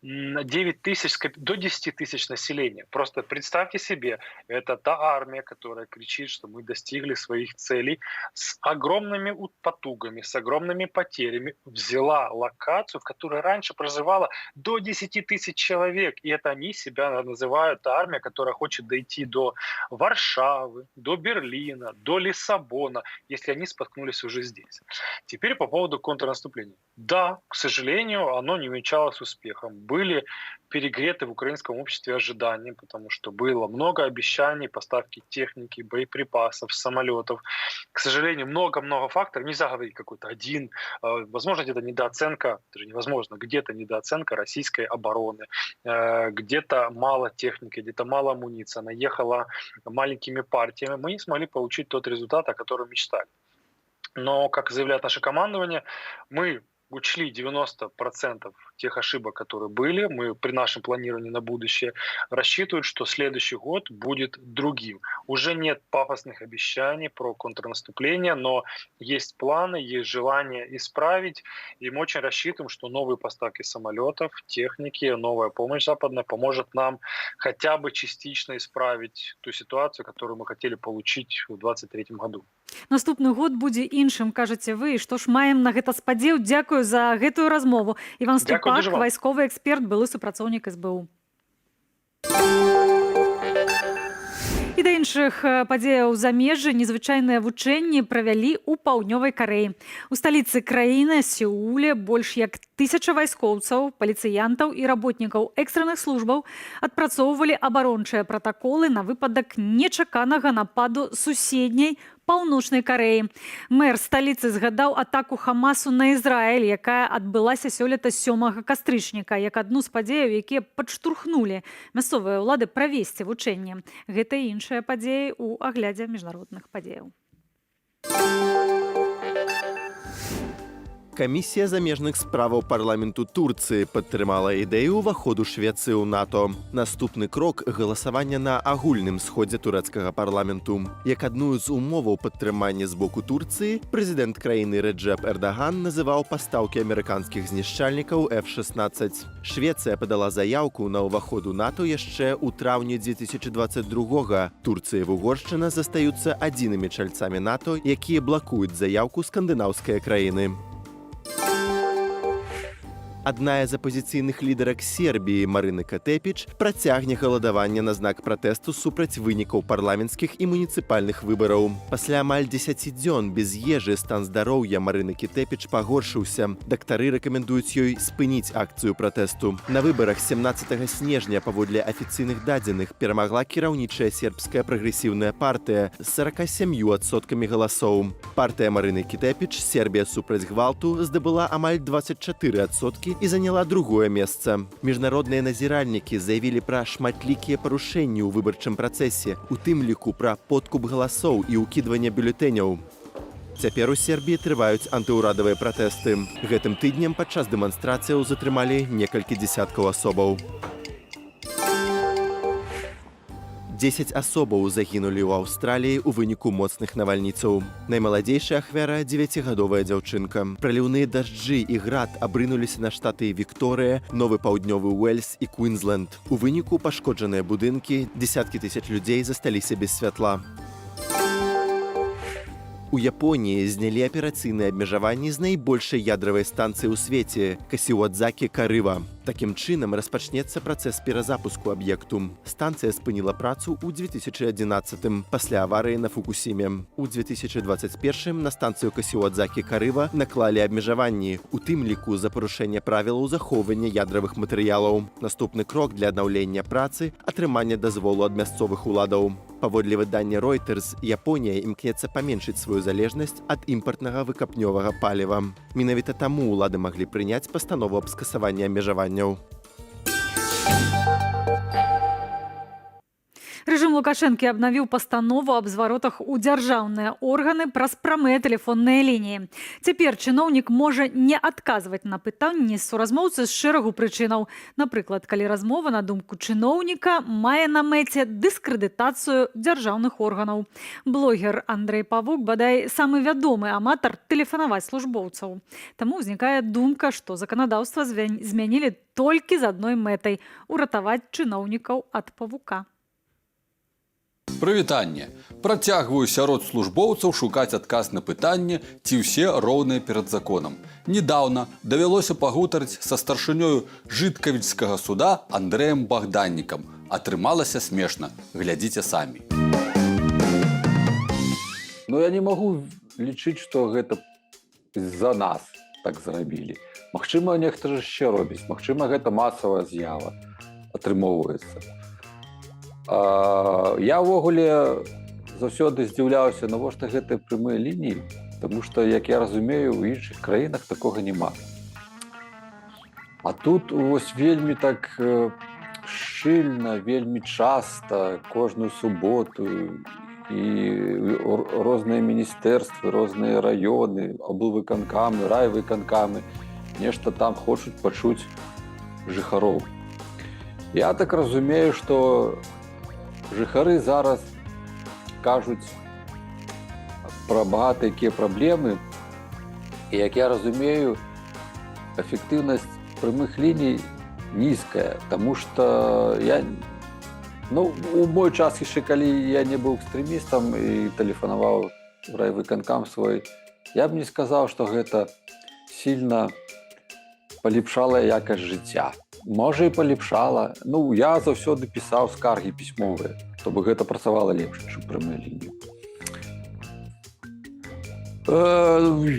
9 тысяч, до 10 тысяч населения. Просто представьте себе, это та армия, которая кричит, что мы достигли своих целей, с огромными потугами, с огромными потерями, взяла локацию, в которой раньше проживало до 10 тысяч человек. И это они себя называют армия, которая хочет дойти до Варшавы, до Берлина, до Лиссабона, если они споткнулись уже здесь. Теперь по поводу контрнаступления. Да, к сожалению, оно не увенчалось успехом. Были перегреты в украинском обществе ожидания, потому что было много обещаний поставки техники, боеприпасов, самолетов. К сожалению, много-много факторов. Нельзя говорить какой-то один. Возможно, где-то недооценка, даже невозможно, где-то недооценка российской обороны, где-то мало техники, где-то мало амуниции. Она ехала маленькими партиями. Мы не смогли получить тот результат, о котором мечтали. Но, как заявляет наше командование, мы учли 90% тех ошибок, которые были. Мы при нашем планировании на будущее рассчитываем, что следующий год будет другим. Уже нет пафосных обещаний про контрнаступление, но есть планы, есть желание исправить. И мы очень рассчитываем, что новые поставки самолетов, техники, новая помощь западная поможет нам хотя бы частично исправить ту ситуацию, которую мы хотели получить в 2023 году. Наступны год будзе іншым, кажаце вы, што ж маем на гэта спадзеў. Дзякую за гэтую размову. Іван Ступак, дуже вам. вайсковы эксперт, былы супрацоўнік СБУ. І да іншых падзеяў замежжа незвычайныя вучэнні правялі ў паўднёвай Карэі. У сталіцы краіны Сеуле больш як 1000 вайскоўцаў, паліцыянтаў і работнікаў экстранных службаў адпрацоўвалі абарончыя пратаколы на выпадак нечаканага нападу суседняй Паўночнай Карэі. Мэр сталіцы згадаў атаку Хамасу на Ізраіль, якая адбылася сёлета 7 кастрычніка, як адну з падзеяў, якія падштурхнулі мясцовыя ўлады правесці вучэнне. Гэта і іншыя падзеі ў аглядзе міжнародных падзеяў. Камісія замежных справаў парламенту Турцыі падтрымала ідэю ўваходу Швецыі ў НАТО. Наступны крок – галасаванне на агульным сходзе турэцкага парламенту. Як адну з умоваў падтрымання з боку Турцыі, прэзідэнт краіны Рэджэп Эрдаган называў пастаўкі амерыканскіх знішчальнікаў F-16. Швецыя падала заяўку на ўваход у НАТО яшчэ ў траўні 2022-га. Турцыя і Угоршчына застаюцца адзінымі чальцамі НАТО, якія блакуюць заяўку скандынаўскай краіны. Адна з апазіцыйных лідарак Сербіі Марына Катэпіч працягне галадаванне на знак пратэсту супраць вынікаў парламенцкіх і муніцыпальных выбараў. Пасля амаль 10 дзён без ежы стан здароўя Марыны Катэпіч пагоршыўся. Дактары рэкамендуюць ёй спыніць акцыю пратэсту. На выбарах 17 снежня паводле афіцыйных дадзеных перамагла кіраўнічая сербская прагрэсіўная партыя з 47% галасоў. Партыя Марыны Катэпіч «Сербія супраць гвалту» здабыла амаль 24% і заняла другое месца. Міжнародныя назіральнікі заявілі пра шматлікія парушэнні ў выбарчым працэсе, у тым ліку пра подкуп галасоў і ўкідванне бюлетэняў. Цяпер у Сербіі трываюць антыўрадавыя пратэсты. Гэтым тыднем падчас дэманстрацыяў затрымалі некалькі дзесяткаў асобаў. 10 асобаў загінулі ў Аўстраліі ў выніку моцных навальніцаў. Наймаладзейшая ахвяра – 9гадовая дзяўчынка. Праліўныя дажджы і град абрынуліся на штаты Вікторыя, Новы Паўднёвы Уэльс і Квінсленд. У выніку пашкоджаныя будынкі, дзесяткі тысяч людзей засталіся без святла. У Японіі знялі аперацыйныя абмежаванні з найбольшай ядравай станцыі ў свеце – Касіодзакі-Карыва. Такім чынам распачнецца працэс перазапуску аб'екту. Станцыя спыніла працу ў 2011-м пасля аварыі на Фукусіме. У 2021-м на станцыю Касіодзакі-Карыва наклалі абмежаванні, у тым ліку за парушэнне правілаў захоўвання ядравых матэрыялаў. Наступны крок для аднаўлення працы – атрымання дазволу ад мясцовых уладаў. Паводле выдання Reuters, Японія імкнецца паменшыць сваю залежнасць ад імпартнага выкапнёвага паліва. Менавіта таму ўлады маглі прыняць пастанову аб скасаванні абмежаванняў. Рэжым Лукашэнкі абнавіў пастанову аб зваротах у дзяржаўныя органы праз прамыя тэлефонныя лініі. Цяпер чыноўнік можа не адказваць на пытанні суразмоўцы з шэрагу прычынаў. Напрыклад, калі размова, на думку чыноўніка, мае на мэце дыскрэдытацыю дзяржаўных органаў. Блогер Андрей Павук, бадай, самы вядомы аматар тэлефанаваць службоўцаў. Таму ўзнікае думка, што заканадаўства змянілі толькі з адной мэтай – уратаваць чыноўнікаў ад павука. Прывітанне. Працягваю сярод службоўцаў шукаць адказ на пытанне, ці ўсе роўныя перад законам. Недаўна давялося пагутарыць са старшынёю Жыткавіцкага суда Андрэем Богданнікам. Атрымалася смешна. Глядзіце самі. Но я не магу лічыць, што гэта з-за нас так зрабілі. Магчыма, нехта ж яшчэ робіць. Магчыма, гэта масавая з'ява атрымоўваецца. Я ўвогуле заўсёды здзіўляўся, навошта гэтыя прямыя лініі, таму што, як я разумею, у іншых краінах такога няма. А тут вось вельмі так шчыльна, вельмі часта, кожную суботу і розныя міністэрствы, розныя раёны, аблвыканкамы, райвыканкамы нешта там хочуць пачуць жыхароў. Я так разумею, што жыхары зараз кажуць пра багата якія праблемы, і, як я разумею, эфектыўнасць прамых ліній нізкая, таму што у мой час яшчэ, калі я не быў экстрэмістам і тэлефанаваў райвыканкам свой, я б не сказаў, што гэта сильна паліпшала якасць жыцця. Можа, і паліпшала. Я заўсёды пісаў скаргі пісьмовыя, чтобы гэта працавала лепш, чым прамыя лініі.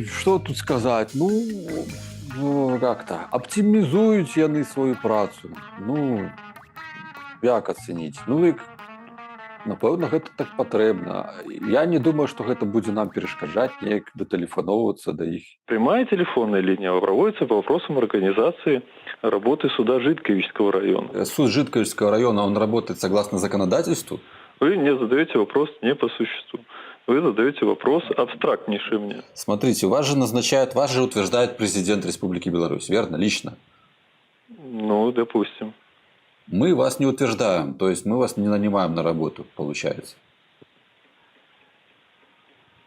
Што тут сказаць? Как-то. Аптымізуюць яны сваю працу. Як ацэніць? Напэўна, гэта так патрэбна. Я не думаю, што гэта будзе нам перашкаджаць неяк датэлефаноўвацца да іх. Прямая телефонная линия проводится по вопросам организации работы суда Житковичского района. Суд Житковичского района, он работает согласно законодательству? Вы мне задаете вопрос не по существу. Вы задаете вопрос абстрактнейший мне. Смотрите, вас же утверждает президент Республики Беларусь, верно? Лично? Допустим. Мы вас не утверждаем, то есть мы вас не нанимаем на работу, получается.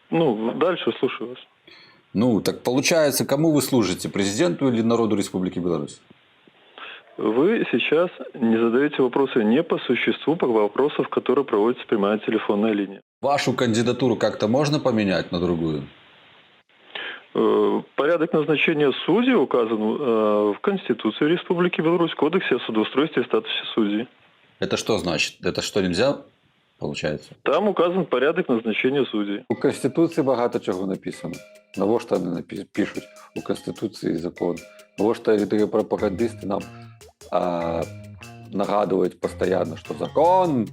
Дальше слушаю вас. Так получается, кому вы служите, президенту или народу Республики Беларусь? Вы сейчас не задаете вопросы не по существу, по вопросам, в которые проводится прямая телефонная линия. Вашу кандидатуру как-то можно поменять на другую? Порядок назначения судей указан в Конституции Республики Беларусь, в Кодексе о судоустройстве и статусе судей. Это что значит? Это что, нельзя, получается? Там указан порядок назначения судей. У Конституції багато чого написано. Навошта вони пишуть у Конституції закон? Навошта такі пропагандисти нам нагадують постійно, що закон,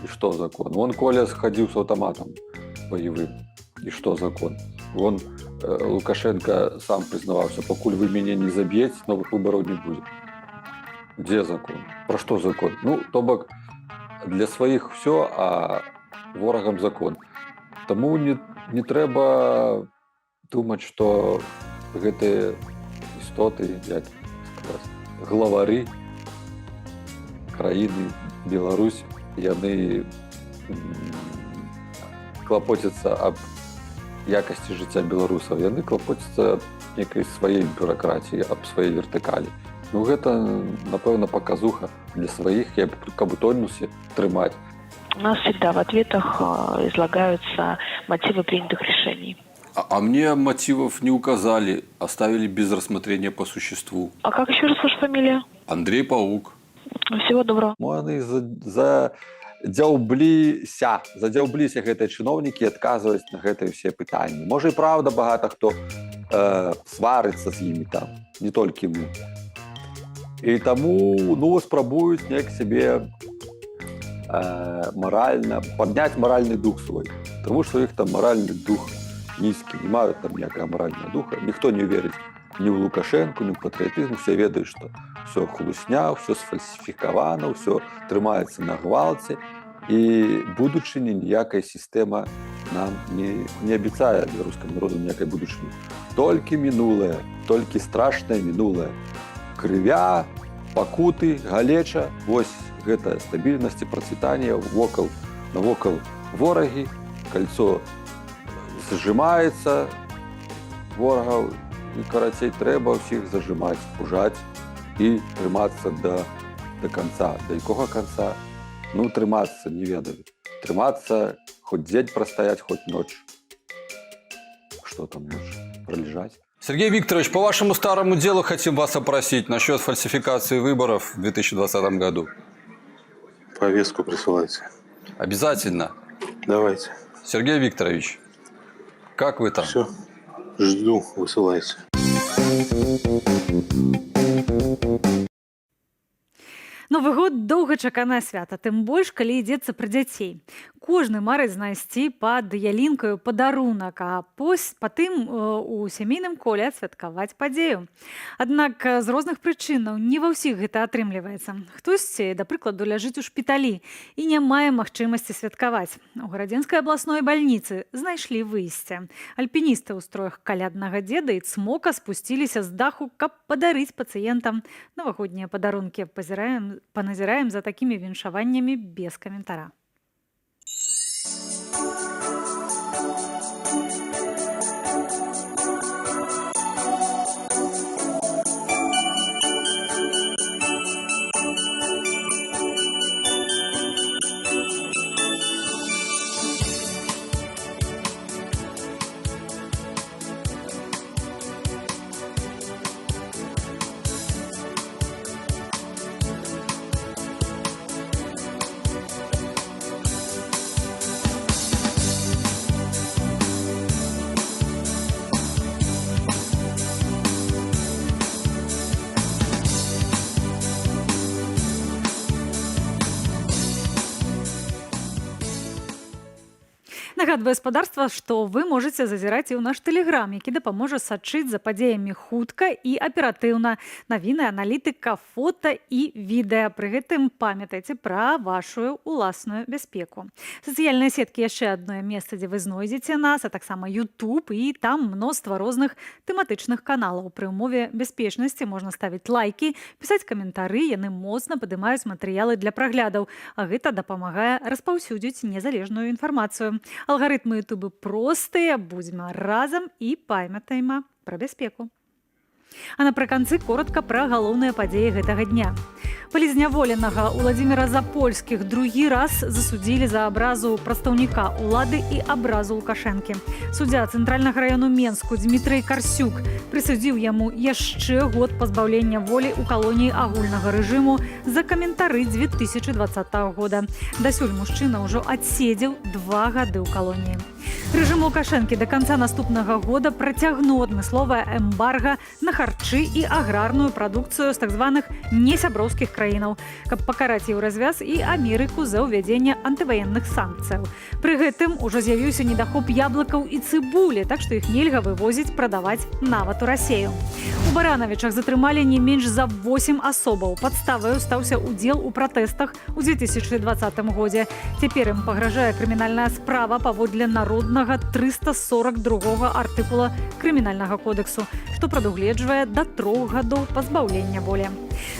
і що закон? Вон Коля сходив з автоматом бойовим, і що закон? Вон Лукашенко сам признавался, покуль вы меня не забьете, новых выборов не будет. Где закон? Про что закон? То бок для своих все, а ворогам закон. Тому не трэба думать, что гэтые истоты, як сказать, главары краіны Беларусь, яны клапоцяцца аб якасці жыцця беларусаў, яны клапоцяцца некай сваёй бюракратіі, аб сваёй вертыкалі. Гэта, напэўна, паказуха для сваіх, каб у тонусе трымаць. У нас всегда в ответах излагаются мотивы принятых решений. А мне мотивов не указали, оставили без рассмотрения по существу. А как еще раз ваша фамилия? Андрей Паук. Всего доброго. Яны задзяўбліся гэтыя чыноўнікі адказваюць на гэтыя ўсе пытанні. Можа, і праўда, багата хто сварыцца з імі там, не толькі мы. І таму спрабуюць неяк сябе маральна, падняць маральны дух свой. Таму што іх там маральны дух нізкі, не маюць там ніякага маральнага духа. Ніхто не верыць ні ў Лукашэнку, ні ў патрыятызм. Усе ведаюць, што все хлусня, все сфальсіфікавана, все трымаецца на гвалце. І будучыні ніякая сістэма нам не абяцае беларускаму народу ніякай будучыні. Толькі мінулае, толькі страшнае мінулае. Крывя, пакуты, галеча, вось гэта стабільнасць і працвітанне навокал ворагі, кольцо зажимаецца ворагаў, і карацей трэба ўсіх зажимаць, пужаць і трымацца да канца. Да якога канца? Ну, трымацца, не ведаю. Трымацца, хоць дзень прастаяць, хоць ноч. Что там ноч? Пролежать? Сергей Викторович, по вашему старому делу хотим вас опросить насчет фальсификации выборов в 2020 году. Повестку присылайте. Обязательно. Давайте. Сергей Викторович, как вы там? Все, жду, высылайте. Новы год доўгачаканае свята, тым больш, калі ідзецца пра дзяцей. Кожны марыць знайсці пад ялінкаю падарунак, а патым у сямейным коле адсвяткаваць падзею. Аднак з розных прычынаў не ва ўсіх гэта атрымліваецца. Хтосьці, да прыкладу, ляжыць у шпіталі і не мае магчымасці святкаваць. У Гарадзенскай абласной бальніцы знайшлі выйсце. Альпіністы ў строях каляднага дзеда і цмока спусціліся з даху, каб падарыць пацыентам навагоднія падарункі. Паназіраем за такімі віншаваннямі без каментара. Нагадваю спадарства, што вы можаце зазіраць і ў наш тэлеграм, які дапаможа сачыць за падзеямі хутка і аператыўна. Навіны, аналітыка, фота і відэа. Пры гэтым памятайце пра вашу уласную бяспеку. Сацыяльныя сеткі яшчэ адно месца, дзе вы знойдзеце нас, а таксама YouTube, і там мноства розных тэматычных каналаў. Пры ўмове бяспечнасці можна ставіць лайкі, пісаць каментары, яны моцна падымаюць матэрыялы для праглядаў, а гэта дапамагае распаўсюдзіць незалежную інфармацыю. Алгарытмы Ютубы простыя, будзем разам і памятаем пра бяспеку. А напрыканцы коротка пра галоўныя падзеі гэтага дня. Палізняволенага Уладзіміра Запольскіх другі раз засудзілі за абразу прадстаўніка ўлады і абразу Лукашэнкі. Суддзя Цэнтральнага раёну Менску Дмітрый Карсюк прысудзіў яму яшчэ год пазбаўлення волі ў калоніі агульнага рэжыму за каментары 2020 года. Дасюль мужчына ўжо адседзеў 2 гады ў калоніі. Рэжым Лукашэнкі да канца наступнага года працягнуў адмысловае эмбарга на харчы і аграрную прадукцыю з так званых несяброўскіх краінаў, каб пакараць Еўразвяз і Амерыку за ўвядзенне антываенных санкцыяў. Пры гэтым ужо з'явіўся недахоп яблыкаў і цыбулі, так што іх нельга вывозіць, прадаваць нават у Расею. У Баранавічах затрымалі не менш за 8 асобаў. Падставаю стаўся ўдзел у пратэстах у 2020 годзе. Цяпер ім пагражае крымінальная справа паводле народнага 342 артыкула крымінальнага кодексу, што прадугледжвае да 3 гадоў пазбаўлення волі.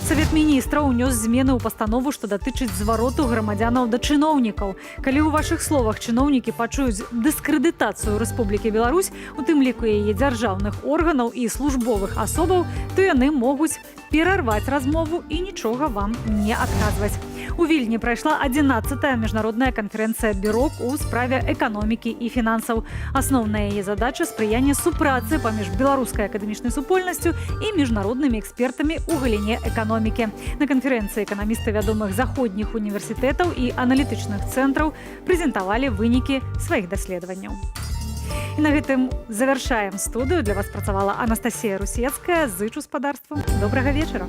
Савет міністраў унёс змены ў пастанову, што датычыць звароту грамадзянаў да чыноўнікаў. Калі ў вашых словах чыноўнікі пачуюць дыскрэдытацыю Рэспублікі Беларусь, у тым ліку яе дзяржаўных органаў і службовых асобаў, то яны могуць перарваць размову і нічога вам не адказваць. У Вільні прайшла 11-я міжнародная канферэнцыя БЮРОК у справе эканомікі і фінансаў. Асноўная яе задача – спрыянне супрацы паміж беларускай акадэмічнай супольнасцю і міжнароднымі экспертамі ў галіне эканомікі. На канферэнцыі эканамісты вядомых заходніх універсітэтаў і аналітычных цэнтраў прэзентавалі вынікі сваіх даследаванняў. І на гэтым завяршаем студыю. Для вас працавала Анастасія Русецкая. Зычу спадарству добрага вечара.